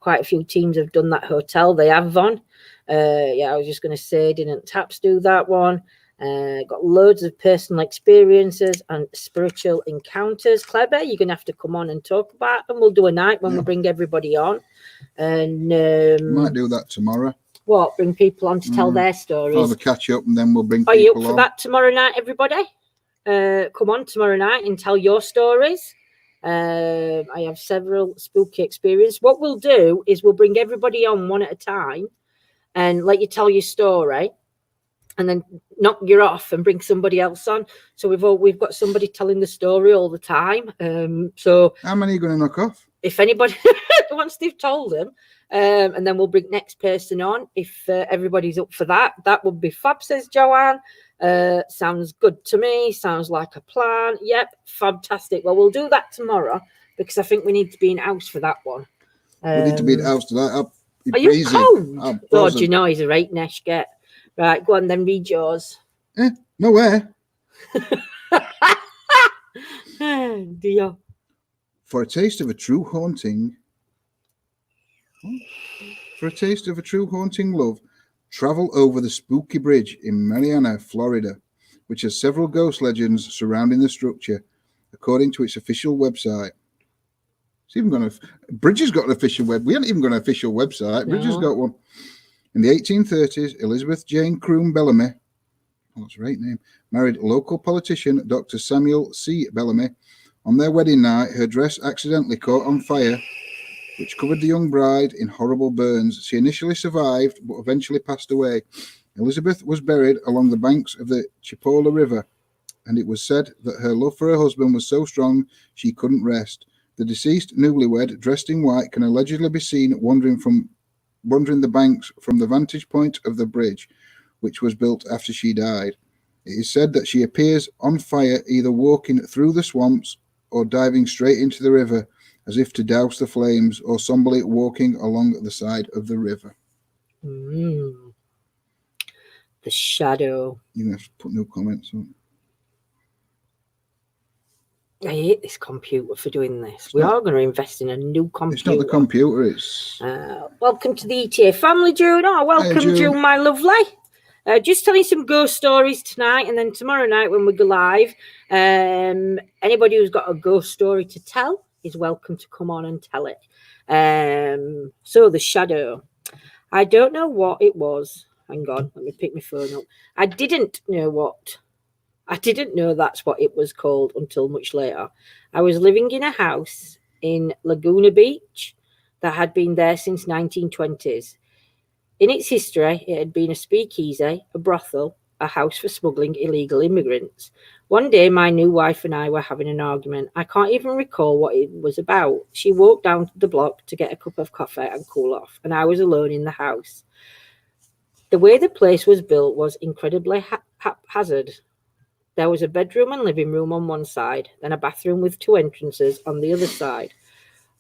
Quite a few teams have done that hotel. They have Von. I was just going to say, didn't Taps do that one? Got loads of personal experiences and spiritual encounters. Clever, you're going to have to come on and talk about them. We'll do a night when we bring everybody on. And might do that tomorrow. What? Bring people on to tell their stories. I'll have a catch up and then we'll bring people on. Are you up for that tomorrow night, everybody? Come on tomorrow night and tell your stories. I have several spooky experiences. What we'll do is we'll bring everybody on one at a time and let you tell your story, and then knock you off and bring somebody else on. So we've got somebody telling the story all the time. So how many are you going to knock off? If anybody once they've told them, and then we'll bring next person on if everybody's up for that. That would be fab, says Joanne. Sounds good to me. Sounds like a plan. Yep, fantastic. Well, we'll do that tomorrow because I think we need to be in house for that one. We need to be in house to that. Are you cold? Oh, do you know he's a right nesh get? Right, go on then, read yours. Nowhere. Dear. For a taste of a true haunting love, travel over the spooky bridge in Marianna, Florida, which has several ghost legends surrounding the structure, according to its official website. It's even got Bridge has got an official web. We haven't even got an official website. Bridge has got one. In the 1830s, Elizabeth Jane Croom Bellamy, that's a right name, married local politician Dr. Samuel C. Bellamy. On their wedding night, her dress accidentally caught on fire, which covered the young bride in horrible burns. She initially survived, but eventually passed away. Elizabeth was buried along the banks of the Chipola River, and it was said that her love for her husband was so strong she couldn't rest. The deceased newlywed, dressed in white, can allegedly be seen wandering the banks from the vantage point of the bridge, which was built after she died. It is said that she appears on fire, either walking through the swamps or diving straight into the river, as if to douse the flames, or somebody walking along the side of the river. The shadow. You're going to have to put no comments on. I hate this computer for doing this. We are going to invest in a new computer. It's not the computer, it's... Welcome to the ETA family, June. Oh, welcome, hey, June, my lovely. Just telling some ghost stories tonight, and then tomorrow night when we go live, anybody who's got a ghost story to tell is welcome to come on and tell it. So the shadow. I don't know what it was. Hang on, let me pick my phone up. I didn't know that's what it was called until much later. I was living in a house in Laguna Beach that had been there since 1920s. In its history, it had been a speakeasy, a brothel, a house for smuggling illegal immigrants. One day, my new wife and I were having an argument. I can't even recall what it was about. She walked down the block to get a cup of coffee and cool off, and I was alone in the house. The way the place was built was incredibly haphazard. There was a bedroom and living room on one side, then a bathroom with 2 entrances on the other side.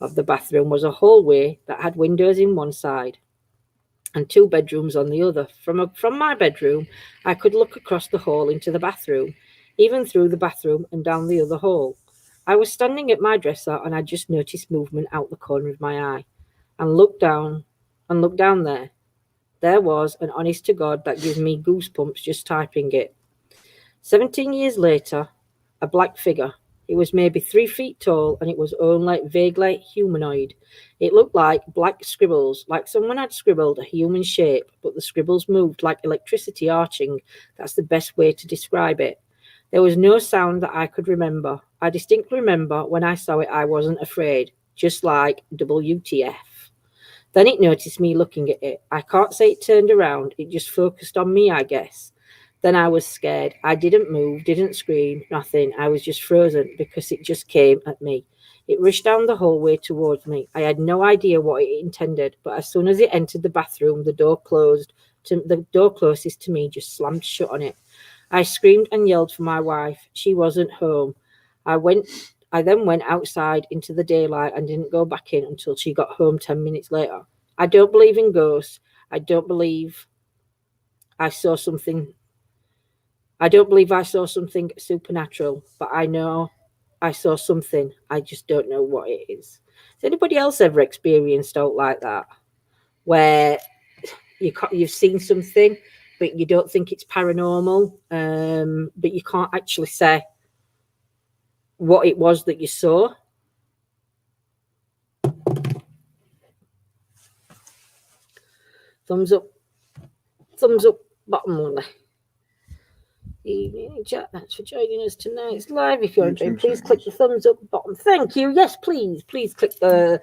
Of the bathroom was a hallway that had windows in one side and 2 bedrooms on the other. From my bedroom, I could look across the hall into the bathroom, even through the bathroom and down the other hall. I was standing at my dresser and I just noticed movement out the corner of my eye and looked down there. There was, an honest to God, that gives me goosebumps just typing it. 17 years later, a black figure. It was maybe 3 feet tall and it was only vaguely humanoid. It looked like black scribbles, like someone had scribbled a human shape, but the scribbles moved like electricity arching. That's the best way to describe it. There was no sound that I could remember. I distinctly remember when I saw it, I wasn't afraid, just like WTF. Then it noticed me looking at it. I can't say it turned around. It just focused on me, I guess. Then I was scared. I didn't move, didn't scream, nothing. I was just frozen because it just came at me. It rushed down the hallway towards me. I had no idea what it intended, but as soon as it entered the bathroom, the door closest to me just slammed shut on it. I screamed and yelled for my wife. She wasn't home. I then went outside into the daylight and didn't go back in until she got home 10 minutes later. I don't believe in ghosts. I don't believe I saw something supernatural, but I know I saw something. I just don't know what it is. Has anybody else ever experienced out like that, where you've seen something, but you don't think it's paranormal, but you can't actually say what it was that you saw? Thumbs up, bottom only. Evening chat, thanks for joining us tonight's live. If you're enjoying, please click the thumbs up button. Thank you. Yes, please click the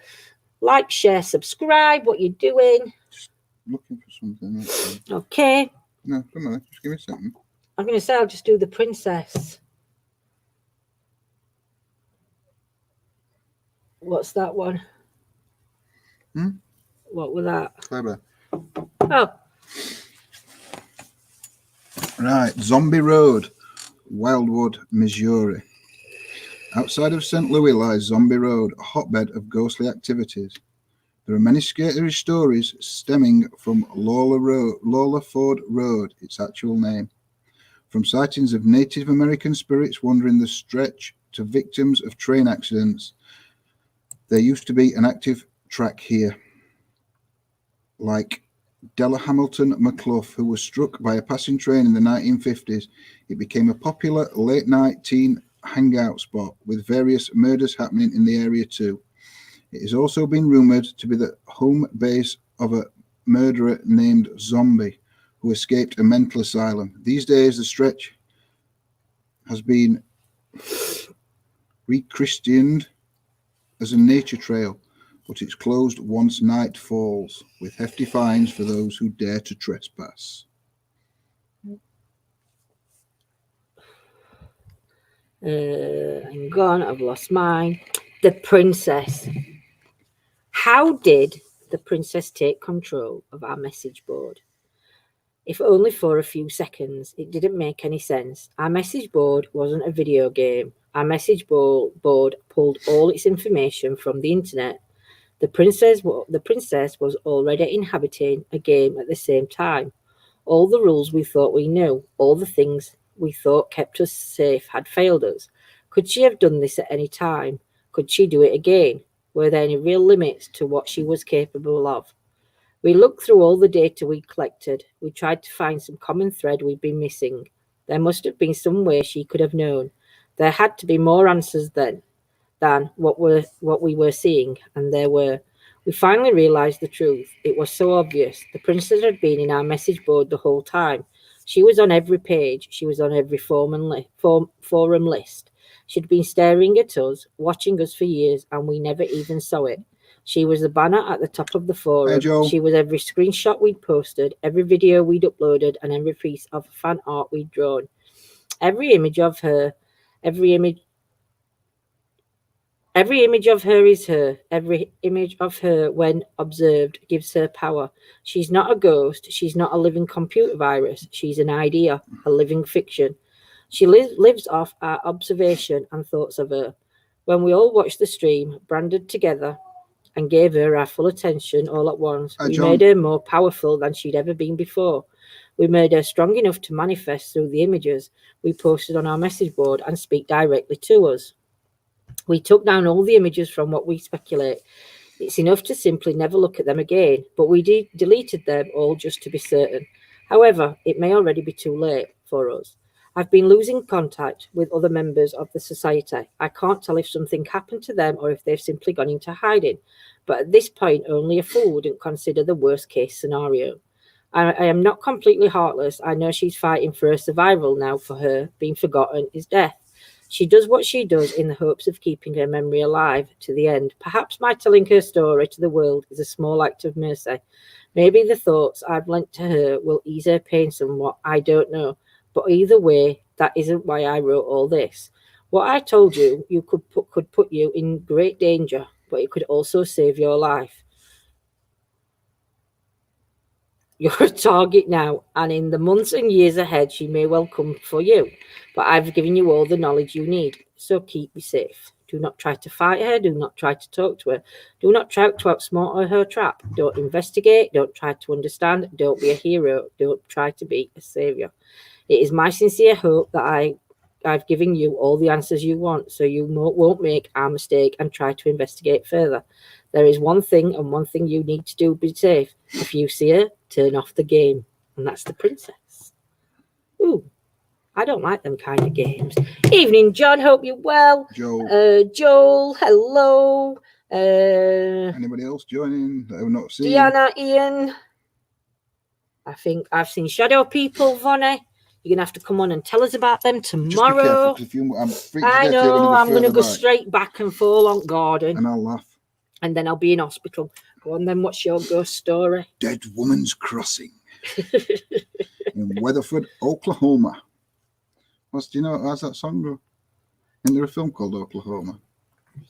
like, share, subscribe. What you're doing? Just looking for something. Okay. No, come on, just give me something. I'm going to say I'll just do the princess. What's that one? What was that? Clever. Oh. Right, Zombie Road, Wildwood, Missouri. Outside of St. Louis lies Zombie Road, a hotbed of ghostly activities. There are many scary stories stemming from Lola Ford Road, its actual name. From sightings of Native American spirits wandering the stretch to victims of train accidents. There used to be an active track here, like Della Hamilton McClough, who was struck by a passing train in the 1950s. It became a popular late-night teen hangout spot, with various murders happening in the area too. It has also been rumoured to be the home base of a murderer named Zombie, who escaped a mental asylum. These days, the stretch has been rechristened as a nature trail, but it's closed once night falls, with hefty fines for those who dare to trespass. I'm gone. I've lost mine. The princess. How did the princess take control of our message board? If only for a few seconds. It didn't make any sense. Our message board wasn't a video game. Our message board pulled all its information from the internet. The princess was already inhabiting a game at the same time. All the rules we thought we knew, all the things we thought kept us safe had failed us. Could she have done this at any time? Could she do it again? Were there any real limits to what she was capable of? We looked through all the data we collected. We tried to find some common thread we'd been missing. There must have been some way she could have known. There had to be more answers than what we were seeing, and there were. We finally realised the truth. It was so obvious. The princess had been in our message board the whole time. She was on every page. She was on every forum list. She'd been staring at us, watching us for years, and we never even saw it. She was the banner at the top of the forum. Hey, Joe. She was every screenshot we'd posted, every video we'd uploaded, and every piece of fan art we'd drawn. Every image of her is her. Every image of her, when observed, gives her power. She's not a ghost. She's not a living computer virus. She's an idea, a living fiction. She lives off our observation and thoughts of her. When we all watched the stream, branded together, and gave her our full attention all at once, we made her more powerful than she'd ever been before. We made her strong enough to manifest through the images we posted on our message board and speak directly to us. We took down all the images from what we speculate. It's enough to simply never look at them again, but we deleted them all just to be certain. However, it may already be too late for us. I've been losing contact with other members of the society. I can't tell if something happened to them or if they've simply gone into hiding. But at this point, only a fool wouldn't consider the worst case scenario. I am not completely heartless. I know she's fighting for her survival now. For her, being forgotten is death. She does what she does in the hopes of keeping her memory alive to the end. Perhaps my telling her story to the world is a small act of mercy. Maybe the thoughts I've lent to her will ease her pain somewhat. I don't know. But either way, that isn't why I wrote all this. What I told you, could put you in great danger, but it could also save your life. You're a target now, and in the months and years ahead, she may well come for you. But I've given you all the knowledge you need, so keep me safe. Do not try to fight her. Do not try to talk to her. Do not try to outsmart her trap. Don't investigate. Don't try to understand. Don't be a hero. Don't try to be a savior. It is my sincere hope that I've given you all the answers you want, so you won't make our mistake and try to investigate further. There is one thing you need to do to be safe. If you see her, turn off the game. And that's the princess. Ooh, I don't like them kind of games. Evening, John. Hope you're well. Joel, hello. Anybody else joining that I've not seen? Deanna, Ian. I think I've seen shadow people, Vonnie. You're going to have to come on and tell us about them tomorrow. Just be careful, I know, I'm going to go straight back and fall on Gordon. And I'll laugh. And then I'll be in hospital. Go on then, what's your ghost story? Dead Woman's Crossing in Weatherford, Oklahoma. Do you know, how's that song go? Isn't there a film called Oklahoma?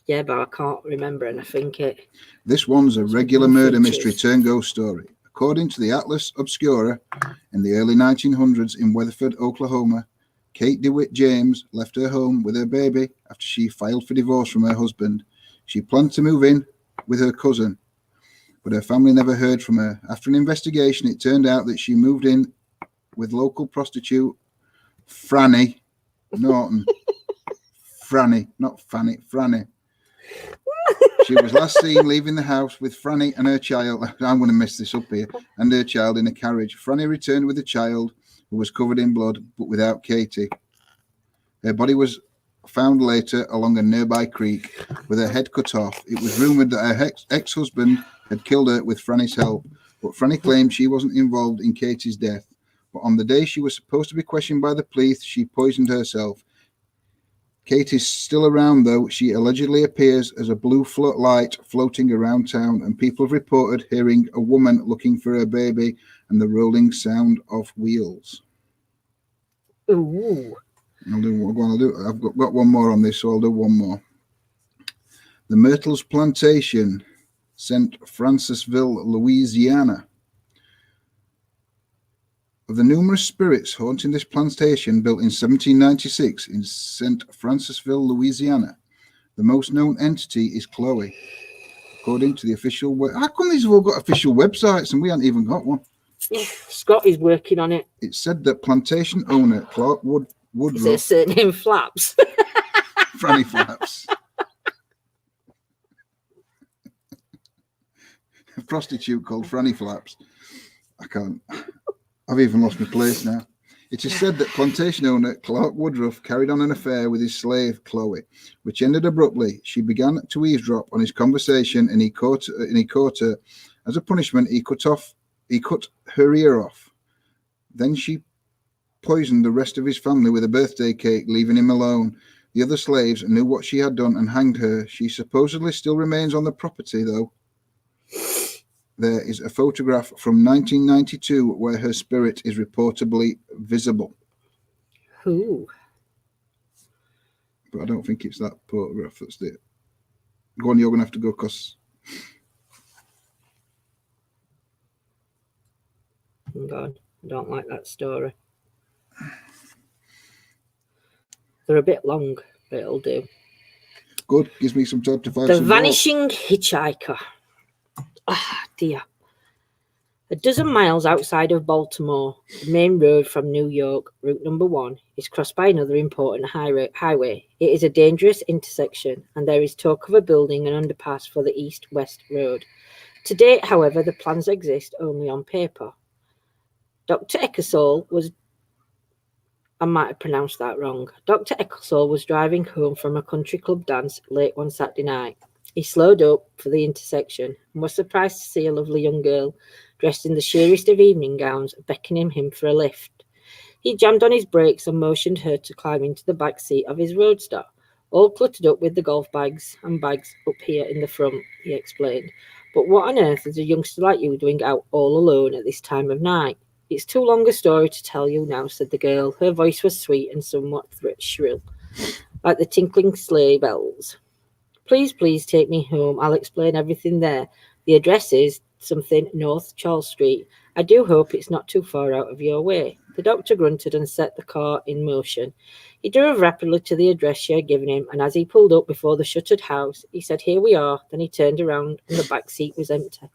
Yeah, but I can't remember, and I think it... This one's a regular murder mystery turn ghost story. According to the Atlas Obscura, in the early 1900s in Weatherford, Oklahoma, Kate DeWitt James left her home with her baby after she filed for divorce from her husband. She planned to move in with her cousin, but her family never heard from her. After an investigation, it turned out that she moved in with local prostitute Franny Norton. Franny, not Fanny, Franny. She was last seen leaving the house with Franny and her child. I'm going to mess this up here. And her child in a carriage. Franny returned with the child, who was covered in blood, but without Katie. Her body was found later along a nearby creek with her head cut off. It was rumoured that her ex-husband had killed her with Franny's help, but Franny claimed she wasn't involved in Katie's death. But on the day she was supposed to be questioned by the police, she poisoned herself. Kate is still around, though. She allegedly appears as a blue light floating around town, and people have reported hearing a woman looking for her baby and the rolling sound of wheels. Ooh. I've got one more on this, so I'll do one more. The Myrtles Plantation, St. Francisville, Louisiana. Of the numerous spirits haunting this plantation built in 1796 in St. Francisville, Louisiana, the most known entity is Chloe. According to the official how come these have all got official websites and we haven't even got one? Scott is working on it. It said that plantation owner Clark Woodruff... Is there a surname Flaps? Franny Flaps. A prostitute called Franny Flaps. I can't... I've even lost my place now. It is said that plantation owner Clark Woodruff carried on an affair with his slave, Chloe, which ended abruptly. She began to eavesdrop on his conversation and he caught her. As a punishment, he cut her ear off. Then she poisoned the rest of his family with a birthday cake, leaving him alone. The other slaves knew what she had done and hanged her. She supposedly still remains on the property, though. there is a photograph from 1992 where her spirit is reportedly visible. Who? But I don't think it's that photograph that's the... Go on, you're going to have to go, because... Hang on. I don't like that story. They're a bit long, but it'll do. Good. Gives me some time to find The some Vanishing Hitchhiker. Ah, dear. A dozen miles outside of Baltimore, the main road from New York, Route number 1, is crossed by another important highway. It is a dangerous intersection, and there is talk of a building an underpass for the east-west road. To date, however, the plans exist only on paper. Dr. Ecclesall was... I might have pronounced that wrong. Dr. Ecclesall was driving home from a country club dance late one Saturday night. He slowed up for the intersection and was surprised to see a lovely young girl dressed in the sheerest of evening gowns beckoning him for a lift. He jammed on his brakes and motioned her to climb into the back seat of his roadster, all cluttered up with the golf bags and bags up here in the front, he explained. But what on earth is a youngster like you doing out all alone at this time of night? It's too long a story to tell you now, said the girl. Her voice was sweet and somewhat shrill, like the tinkling sleigh bells. Please take me home. I'll explain everything there. The address is something North Charles Street. I do hope it's not too far out of your way. The doctor grunted and set the car in motion. He drove rapidly to the address she had given him, and as he pulled up before the shuttered house, he said, "Here we are." Then he turned around and the back seat was empty.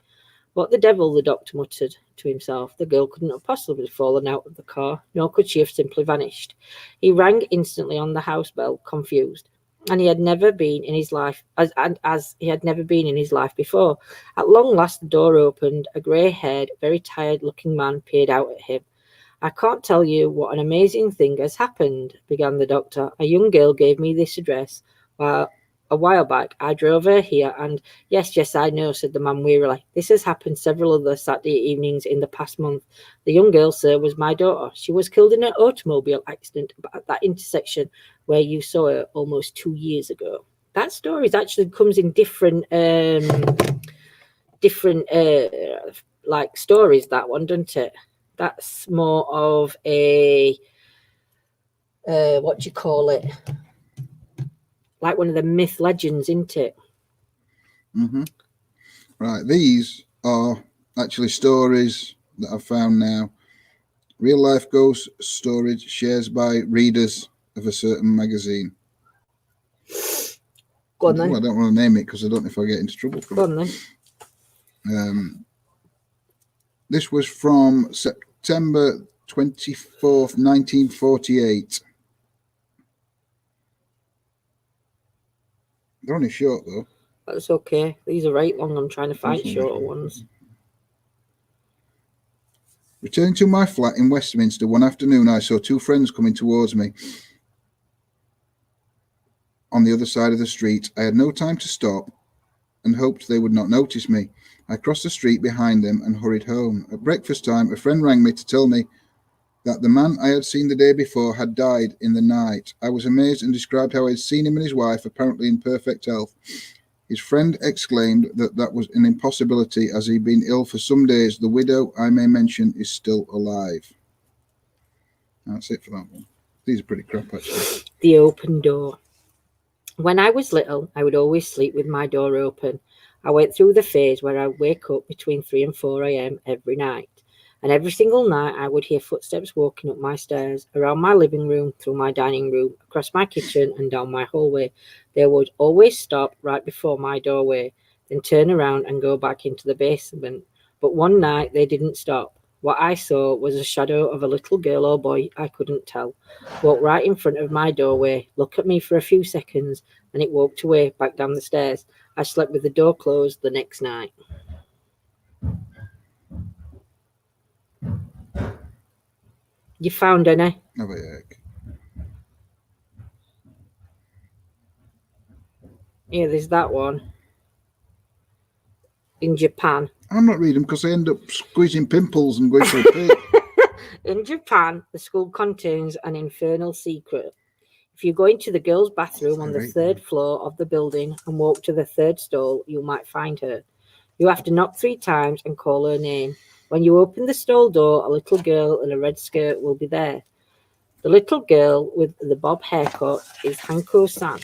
What the devil, the doctor muttered to himself. The girl couldn't have possibly fallen out of the car, nor could she have simply vanished. He rang instantly on the house bell, confused. And he had never been in his life, as he had never been in his life before. At long last, the door opened. A grey-haired, very tired-looking man peered out at him. "I can't tell you what an amazing thing has happened," began the doctor. "A young girl gave me this address a while back. I drove her here, and..." Yes, I know," said the man wearily. "This has happened several other Saturday evenings in the past month. The young girl, sir, was my daughter. She was killed in an automobile accident at that intersection where you saw her almost 2 years ago." That story actually comes in different like stories, that one, doesn't it? That's more of a what do you call it? Like one of the myth legends, isn't it? Mm-hmm. Right, these are actually stories that I've found now. Real life ghost stories shares by readers of a certain magazine. Go on then. Well, I don't want to name it because I don't know if I'll get into trouble for it. Go on then. This was from September 24th, 1948. They're only short, though. That's okay. These are right long. I'm trying to find shorter ones. Returning to my flat in Westminster one afternoon, I saw two friends coming towards me on the other side of the street. I had no time to stop and hoped they would not notice me. I crossed the street behind them and hurried home. At breakfast time, a friend rang me to tell me that the man I had seen the day before had died in the night. I was amazed and described how I had seen him and his wife, apparently in perfect health. His friend exclaimed that was an impossibility, as he'd been ill for some days. The widow, I may mention, is still alive. That's it for that one. These are pretty crap, actually. The open door. When I was little, I would always sleep with my door open. I went through the phase where I would wake up between 3 and 4 a.m. every night. And every single night I would hear footsteps walking up my stairs, around my living room, through my dining room, across my kitchen and down my hallway. They would always stop right before my doorway, then turn around and go back into the basement. But one night they didn't stop. What I saw was a shadow of a little girl or boy, I couldn't tell, walk right in front of my doorway, look at me for a few seconds, and it walked away back down the stairs. I slept with the door closed the next night. You found any? Have a heck. Yeah, there's that one. In Japan. I'm not reading because I end up squeezing pimples and going for a pig. In Japan, the school contains an infernal secret. If you go into the girls' bathroom on the third floor of the building and walk to the third stall, you might find her. You have to knock 3 times and call her name. When you open the stall door, a little girl in a red skirt will be there. The little girl with the bob haircut is Hanko-san.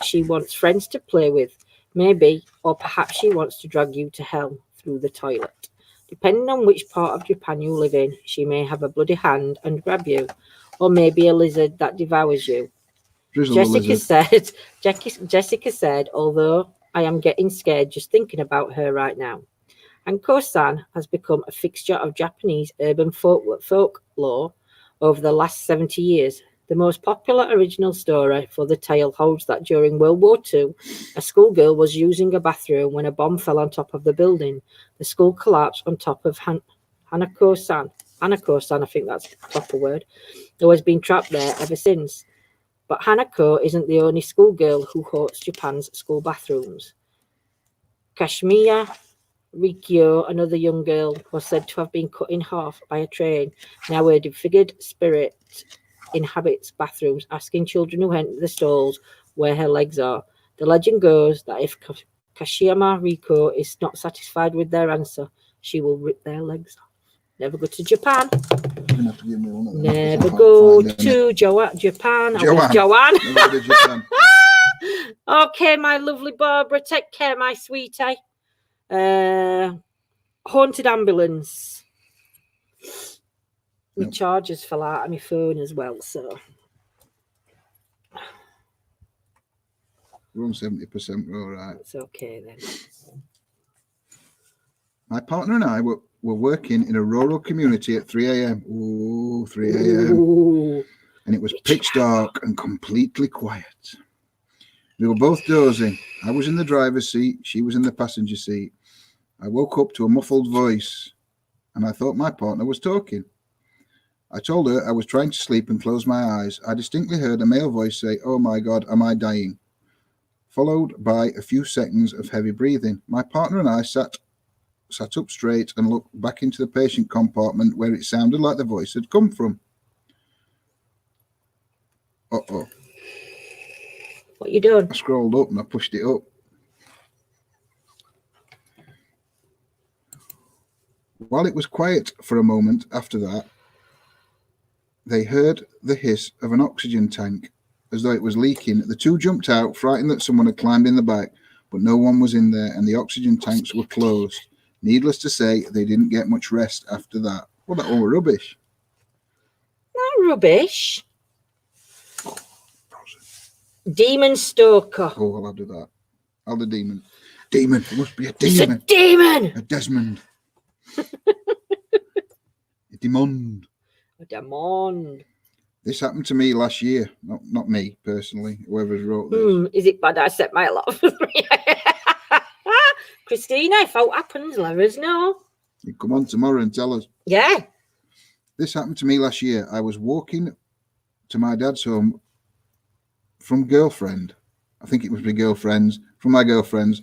She wants friends to play with, maybe, or perhaps she wants to drag you to hell through the toilet. Depending on which part of Japan you live in, she may have a bloody hand and grab you, or maybe a lizard that devours you. Jessica said, although I am getting scared just thinking about her right now. And Hanko-san has become a fixture of Japanese urban folklore over the last 70 years. The most popular original story for the tale holds that during World War II, a schoolgirl was using a bathroom when a bomb fell on top of the building. The school collapsed on top of Hanako-san. Hanako-san, I think that's the proper word, who has been trapped there ever since. But Hanako isn't the only schoolgirl who haunts Japan's school bathrooms. Kashmiya Rikyo, another young girl, was said to have been cut in half by a train. Now a disfigured spirit inhabits bathrooms, asking children who enter the stalls where her legs are. The legend goes that if Kashiyama Riko is not satisfied with their answer, she will rip their legs off. Never go to Japan. Never go to Japan. Joanne. Never go to Japan. Okay, my lovely Barbara. Take care, my sweetie. Haunted ambulance. My chargers fell out of my phone as well, so we're on 70%. We're all right. It's okay then. My partner and I were working in a rural community at 3 a.m. Ooh, 3 a.m. Ooh. And it was pitch dark and completely quiet. We were both dozing. I was in the driver's seat. She was in the passenger seat. I woke up to a muffled voice, and I thought my partner was talking. I told her I was trying to sleep and closed my eyes. I distinctly heard a male voice say, "Oh my God, am I dying?" Followed by a few seconds of heavy breathing. My partner and I sat up straight and looked back into the patient compartment where it sounded like the voice had come from. Uh-oh. What you doing? I scrolled up and I pushed it up. While it was quiet for a moment after that, they heard the hiss of an oxygen tank as though it was leaking. The two jumped out, frightened that someone had climbed in the back, but no one was in there and the oxygen tanks were closed. Needless to say, they didn't get much rest after that. Well, that all rubbish. Not rubbish. Demon Stoker. Oh, I'll do that. I'll do demon. Demon. It must be a demon. It's a demon. A Desmond. A Demond. A Demond. This happened to me last year. Not me personally. Whoever's wrote this. Is it bad I set my alarm? Christina, if what happens, let us know. You come on tomorrow and tell us. Yeah. This happened to me last year. I was walking to my dad's home from girlfriend. I think it was from my girlfriend's,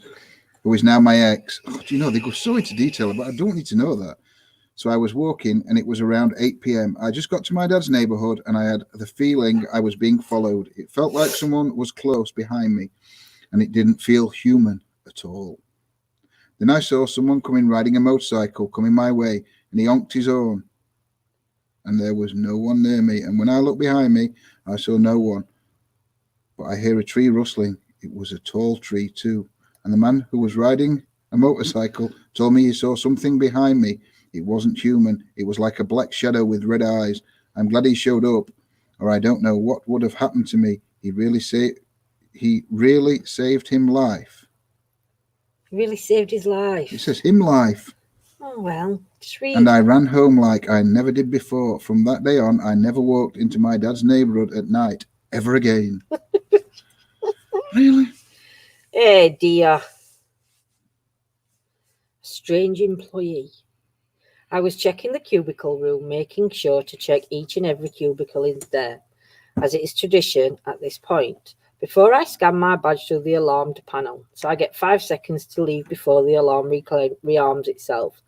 who is now my ex. Oh, do you know, they go so into detail, but I don't need to know that. So I was walking and it was around 8 p.m. I just got to my dad's neighborhood and I had the feeling I was being followed. It felt like someone was close behind me and it didn't feel human at all. Then I saw someone coming riding a motorcycle coming my way and he honked his horn. And there was no one near me. And when I looked behind me, I saw no one. But I hear a tree rustling. It was a tall tree too. And the man who was riding a motorcycle told me he saw something behind me. It wasn't human. It was like a black shadow with red eyes. I'm glad he showed up, or I don't know what would have happened to me. He really saved him life. Really saved his life. It says him life. Oh, well, just read. And I ran home like I never did before. From that day on, I never walked into my dad's neighborhood at night ever again. Really? Hey, dear. Strange employee. I was checking the cubicle room, making sure to check each and every cubicle in there, as it is tradition at this point, before I scan my badge through the alarmed panel, so I get 5 seconds to leave before the alarm rearms itself.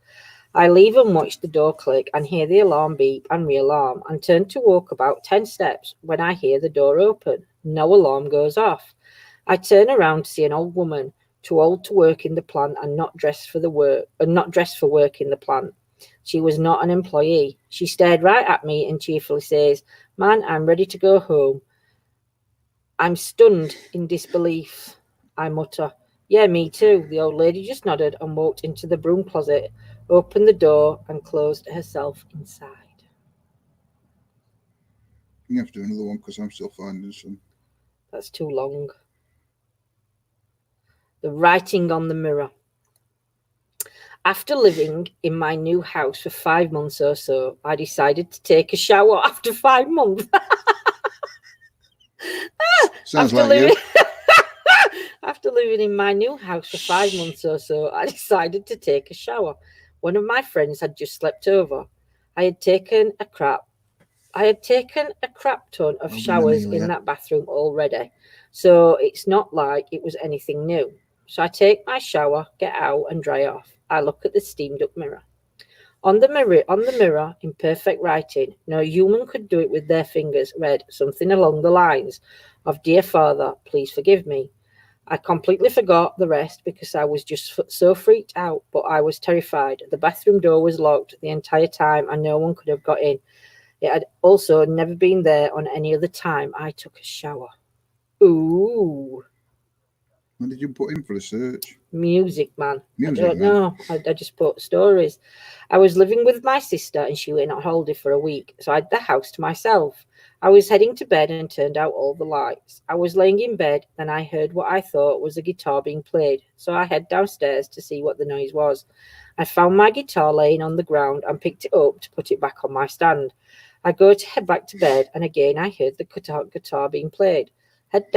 I leave and watch the door click and hear the alarm beep and re-alarm and turn to walk about 10 steps when I hear the door open. No alarm goes off. I turn around to see an old woman too old to work in the plant and not dressed for work in the plant. She was not an employee. She stared right at me and cheerfully says, "Man, I'm ready to go home." I'm stunned in disbelief. I mutter, "Yeah, me too." The old lady just nodded and walked into the broom closet, opened the door and closed herself inside. You have to do another one because I'm still finding some. That's too long. The writing on the mirror. After living in my new house for 5 months or so, I decided to take a shower after 5 months. Sounds like you. After living in my new house for 5 months or so, I decided to take a shower. One of my friends had just slept over. I had taken a crap ton of showers in that bathroom already, so it's not like it was anything new. So I take my shower, get out and dry off. I look at the steamed up mirror. On the mirror, in perfect writing, no human could do it with their fingers, read something along the lines of, "Dear Father, please forgive me." I completely forgot the rest because I was just so freaked out, but I was terrified. The bathroom door was locked the entire time and no one could have got in. It had also never been there on any other time I took a shower. Ooh. What did you put in for the search? Music, man. Music, I don't know. I just put stories. I was living with my sister and she went on holiday for a week, so I had the house to myself. I was heading to bed and turned out all the lights. I was laying in bed, then I heard what I thought was a guitar being played, so I head downstairs to see what the noise was. I found my guitar laying on the ground and picked it up to put it back on my stand. I go to head back to bed, and again I heard the guitar being played. Head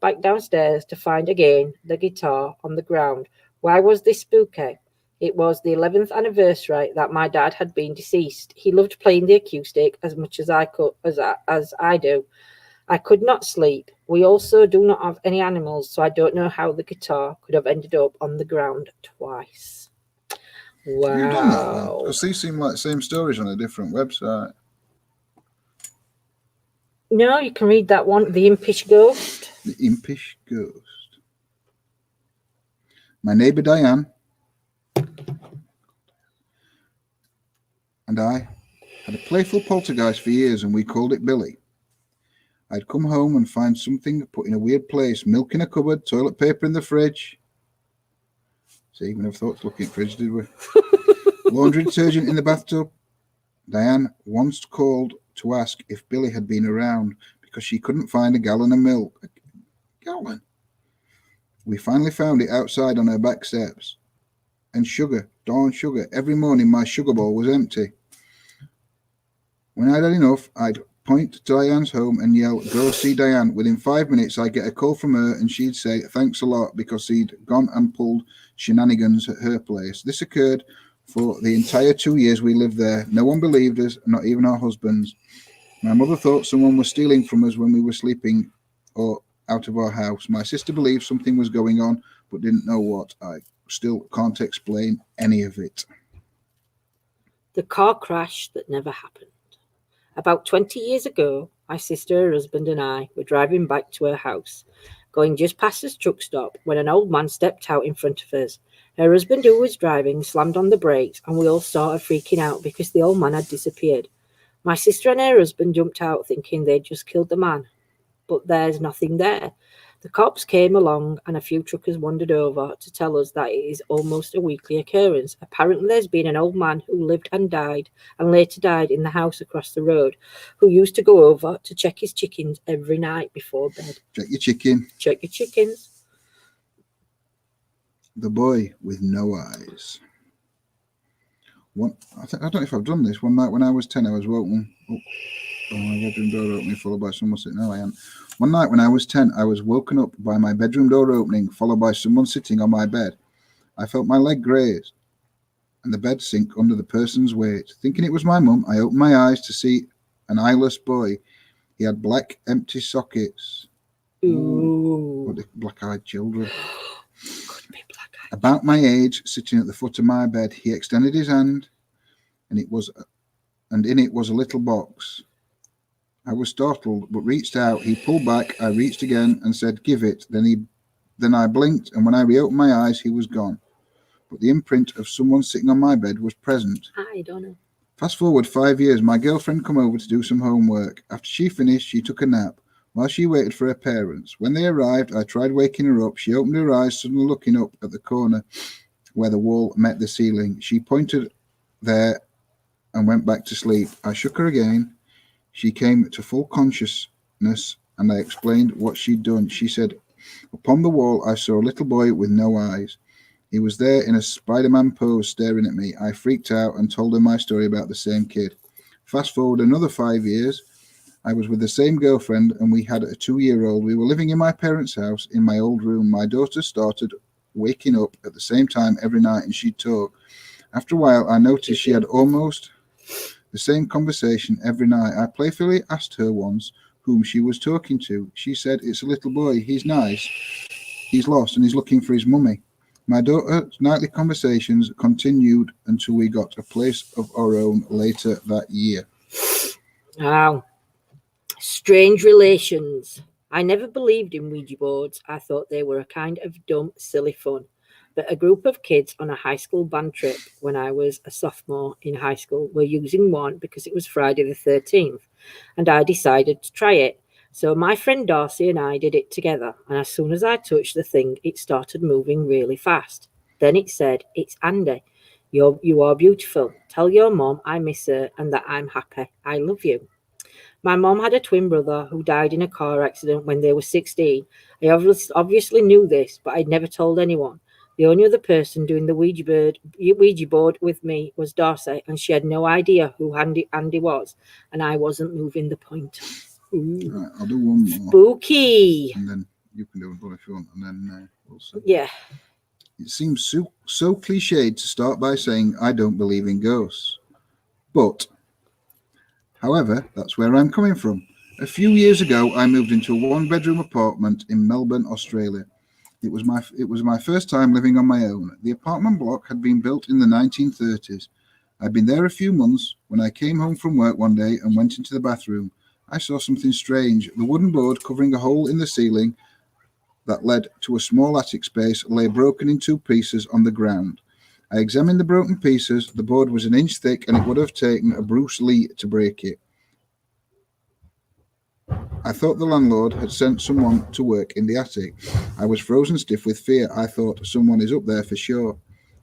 back downstairs to find again the guitar on the ground. Why was this spooky? It was the 11th anniversary that my dad had been deceased. He loved playing the acoustic as much as I do. I could not sleep. We also do not have any animals, so I don't know how the guitar could have ended up on the ground twice. Wow. Have you done that then? Because these seem like the same stories on a different website. No, you can read that one, The Impish Ghost. The Impish Ghost. My neighbour Diane and I had a playful poltergeist for years and we called it Billy. I'd come home and find something put in a weird place, milk in a cupboard, toilet paper in the fridge. See, we never thought to look in the fridge, did we? Laundry detergent in the bathtub. Diane once called to ask if Billy had been around because she couldn't find a gallon of milk. A gallon? We finally found it outside on her back steps. And sugar, darn sugar. Every morning my sugar bowl was empty. When I'd had enough, I'd point to Diane's home and yell, "Go see Diane." Within 5 minutes, I'd get a call from her and she'd say, "Thanks a lot," because he'd gone and pulled shenanigans at her place. This occurred for the entire 2 years we lived there. No one believed us, not even our husbands. My mother thought someone was stealing from us when we were sleeping or out of our house. My sister believed something was going on, but didn't know what. I still can't explain any of it. The car crash that never happened. About 20 years ago, my sister, her husband, and I were driving back to her house, going just past the truck stop when an old man stepped out in front of us. Her husband, who was driving, slammed on the brakes, and we all started freaking out because the old man had disappeared. My sister and her husband jumped out thinking they'd just killed the man, but there's nothing there. The cops came along and a few truckers wandered over to tell us that it is almost a weekly occurrence. Apparently there's been an old man who lived and died and later died in the house across the road who used to go over to check his chickens every night before bed. Check your chicken. Check your chickens. The boy with no eyes. I don't know if I've done this. One night when I was 10, I was woken up by my bedroom door opening, followed by someone sitting. No, I am. One night when I was 10, I was woken up by my bedroom door opening, followed by someone sitting on my bed. I felt my leg graze and the bed sink under the person's weight. Thinking it was my mum, I opened my eyes to see an eyeless boy. He had black, empty sockets. Ooh. What the black-eyed children. Could be black-eyed. About my age, sitting at the foot of my bed, he extended his hand, and in it was a little box. I was startled, but reached out. He pulled back. I reached again and said, "Give it." Then he Then I blinked, and when I reopened my eyes, he was gone. But the imprint of someone sitting on my bed was present. I don't know. Fast forward 5 years, my girlfriend come over to do some homework. After she finished, she took a nap while she waited for her parents. When they arrived, I tried waking her up. She opened her eyes, suddenly looking up at the corner where the wall met the ceiling. She pointed there and went back to sleep. I shook her again. She came to full consciousness, and I explained what she'd done. She said, upon the wall, I saw a little boy with no eyes. He was there in a Spider-Man pose staring at me. I freaked out and told her my story about the same kid. Fast forward another 5 years. I was with the same girlfriend and we had a 2-year-old. We were living in my parents' house in my old room. My daughter started waking up at the same time every night and she'd talk. After a while, I noticed she had almost the same conversation every night. I playfully asked her once whom she was talking to. She said, it's a little boy. He's nice. He's lost and he's looking for his mummy. My daughter's nightly conversations continued until we got a place of our own later that year. Wow. Strange relations. I never believed in Ouija boards. I thought they were a kind of dumb, silly fun. But a group of kids on a high school band trip when I was a sophomore in high school were using one because it was Friday the 13th, and I decided to try it. So my friend Darcy and I did it together, and as soon as I touched the thing, it started moving really fast. Then it said, it's Andy. You are beautiful. Tell your mom I miss her and that I'm happy. I love you. My mom had a twin brother who died in a car accident when they were 16. I obviously knew this, but I'd never told anyone. The only other person doing the Ouija board with me was Darcy, and she had no idea who Andy was, and I wasn't moving the pointer. Ooh. Right, I'll do one more. Spooky. And then you can do one if you want, and then we'll see. Yeah. It seems so cliched to start by saying I don't believe in ghosts. But, however, that's where I'm coming from. A few years ago, I moved into a one-bedroom apartment in Melbourne, Australia. It was my first time living on my own. The apartment block had been built in the 1930s. I'd been there a few months. When I came home from work one day and went into the bathroom, I saw something strange. The wooden board covering a hole in the ceiling that led to a small attic space lay broken in 2 pieces on the ground. I examined the broken pieces. The board was an inch thick and it would have taken a Bruce Lee to break it. I thought the landlord had sent someone to work in the attic. I was frozen stiff with fear. I thought someone is up there for sure.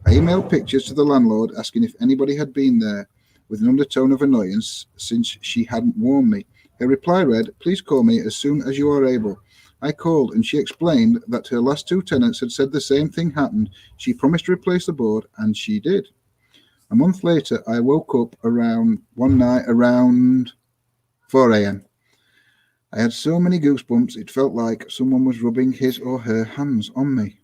I emailed pictures to the landlord asking if anybody had been there with an undertone of annoyance since she hadn't warned me. Her reply read, please call me as soon as you are able. I called and she explained that her last 2 tenants had said the same thing happened. She promised to replace the board and she did. A month later, I woke up one night around 4 a.m. I had so many goosebumps, it felt like someone was rubbing his or her hands on me.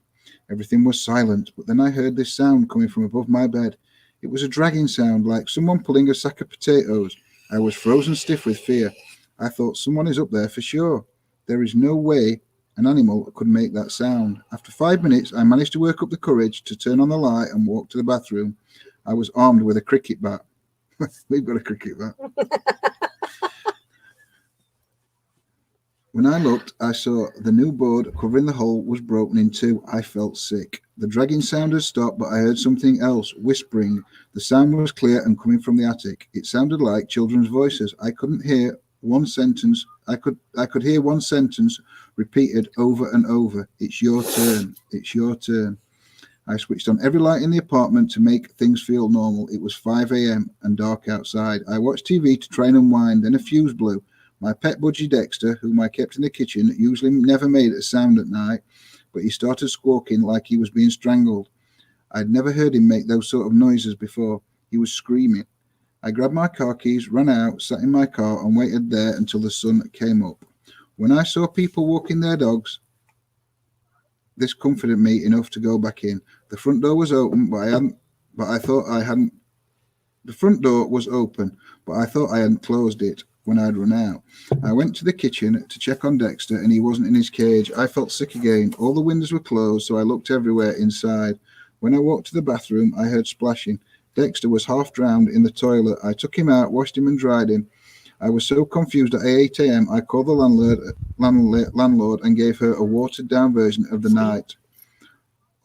Everything was silent, but then I heard this sound coming from above my bed. It was a dragging sound, like someone pulling a sack of potatoes. I was frozen stiff with fear. I thought someone is up there for sure. There is no way an animal could make that sound. After 5 minutes, I managed to work up the courage to turn on the light and walk to the bathroom. I was armed with a cricket bat. We've got a cricket bat. When I looked, I saw the new board covering the hole was broken in 2. I felt sick. The dragging sound had stopped, but I heard something else, whispering. The sound was clear and coming from the attic. It sounded like children's voices. I couldn't hear one sentence. I could hear one sentence repeated over and over. It's your turn. It's your turn. I switched on every light in the apartment to make things feel normal. It was 5 a.m. and dark outside. I watched TV to try and unwind. Then a fuse blew. My pet budgie Dexter, whom I kept in the kitchen, usually never made a sound at night, but he started squawking like he was being strangled. I'd never heard him make those sort of noises before. He was screaming. I grabbed my car keys, ran out, sat in my car and waited there until the sun came up. When I saw people walking their dogs, this comforted me enough to go back in. The front door was open, but I thought I hadn't closed it when I'd run out. I went to the kitchen to check on Dexter and he wasn't in his cage. I felt sick again. All the windows were closed, so I looked everywhere inside. When I walked to the bathroom, I heard splashing. Dexter was half drowned in the toilet. I took him out, washed him and dried him. I was so confused at 8 a.m. I called the landlord and gave her a watered-down version of the night.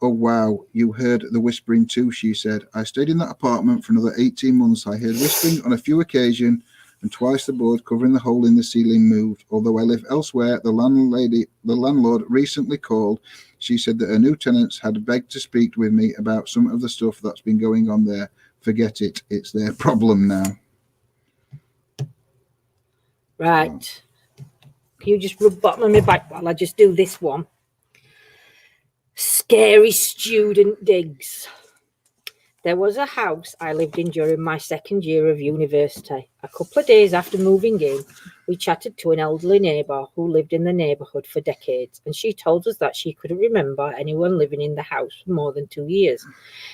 Oh, wow, you heard the whispering too, she said. I stayed in that apartment for another 18 months. I heard whispering on a few occasions, and twice the board covering the hole in the ceiling moved. Although I live elsewhere, the landlord recently called. She said that her new tenants had begged to speak with me about some of the stuff that's been going on there. Forget it. It's their problem now. Right. Can you just rub bottom of my back while I just do this one? Scary student digs. There was a house I lived in during my second year of university. A couple of days after moving in, we chatted to an elderly neighbour who lived in the neighbourhood for decades, and she told us that she couldn't remember anyone living in the house for more than 2 years,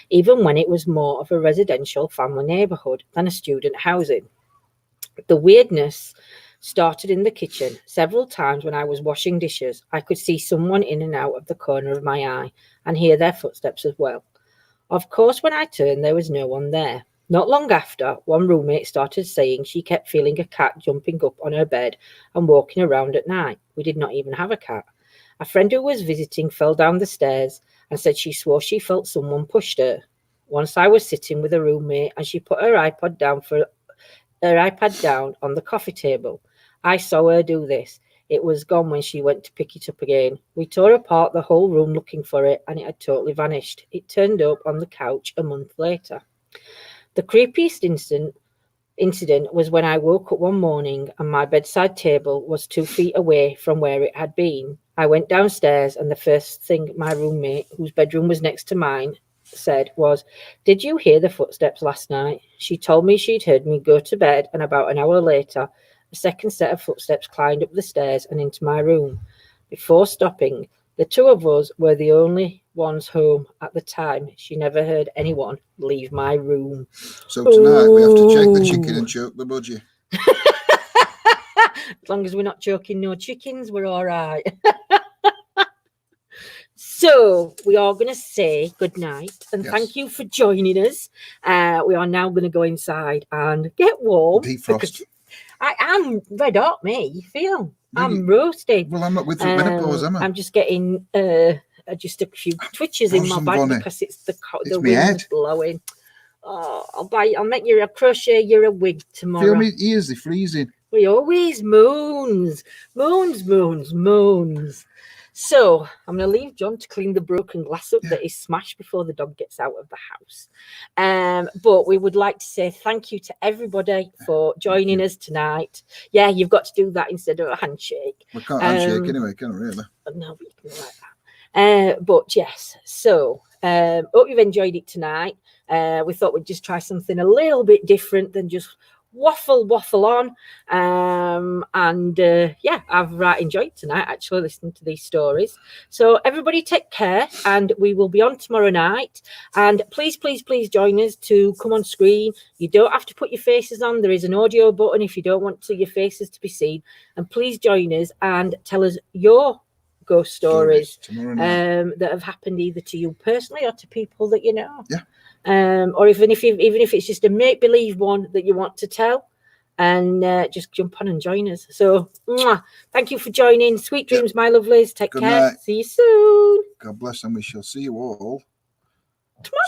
even when it was more of a residential family neighbourhood than a student housing. The weirdness started in the kitchen. Several times when I was washing dishes, I could see someone in and out of the corner of my eye and hear their footsteps as well. Of course, when I turned, there was no one there. Not long after, one roommate started saying she kept feeling a cat jumping up on her bed and walking around at night. We did not even have a cat. A friend who was visiting fell down the stairs and said she swore she felt someone pushed her. Once I was sitting with a roommate and she put her iPad down on the coffee table. I saw her do this. It was gone when she went to pick it up again. We tore apart the whole room looking for it, and it had totally vanished. It turned up on the couch a month later. The creepiest incident was when I woke up one morning and my bedside table was 2 feet away from where it had been. I went downstairs, and the first thing my roommate, whose bedroom was next to mine, said was, "Did you hear the footsteps last night?" She told me she'd heard me go to bed, and about an hour later, a second set of footsteps climbed up the stairs and into my room. Before stopping, the two of us were the only ones home at the time. She never heard anyone leave my room. So tonight we have to check the chicken and choke the budgie. As long as we're not choking no chickens, we're all right. So we are going to say good night and thank you for joining us. We are now going to go inside and get warm. Defrost. I am red hot, me. Feel I'm roasted. Well, I'm not with menopause, am I? I'm just getting just a few twitches in my back because it's the wind's blowing. Oh, I'll make you a crochet. You're a wig tomorrow. Feel me ears, they're freezing. We always moans. So I'm going to leave John to clean the broken glass up that is smashed before the dog gets out of the house. But we would like to say thank you to everybody for joining us tonight. Yeah, you've got to do that instead of a handshake. We can't handshake anyway, can we really? No, we can like that. But yes, so hope you've enjoyed it tonight. We thought we'd just try something a little bit different than just waffle on. I've enjoyed tonight actually listening to these stories. So everybody take care, and we will be on tomorrow night. And please join us to come on screen. You don't have to put your faces on. There is an audio button if you don't want your faces to be seen. And please join us and tell us your ghost stories that have happened either to you personally or to people that you know. Yeah. Or even if it's just a make-believe one that you want to tell, and just jump on and join us. So thank you for joining. Sweet dreams, my lovelies. Take care. Night. See you soon. God bless, and we shall see you all tomorrow.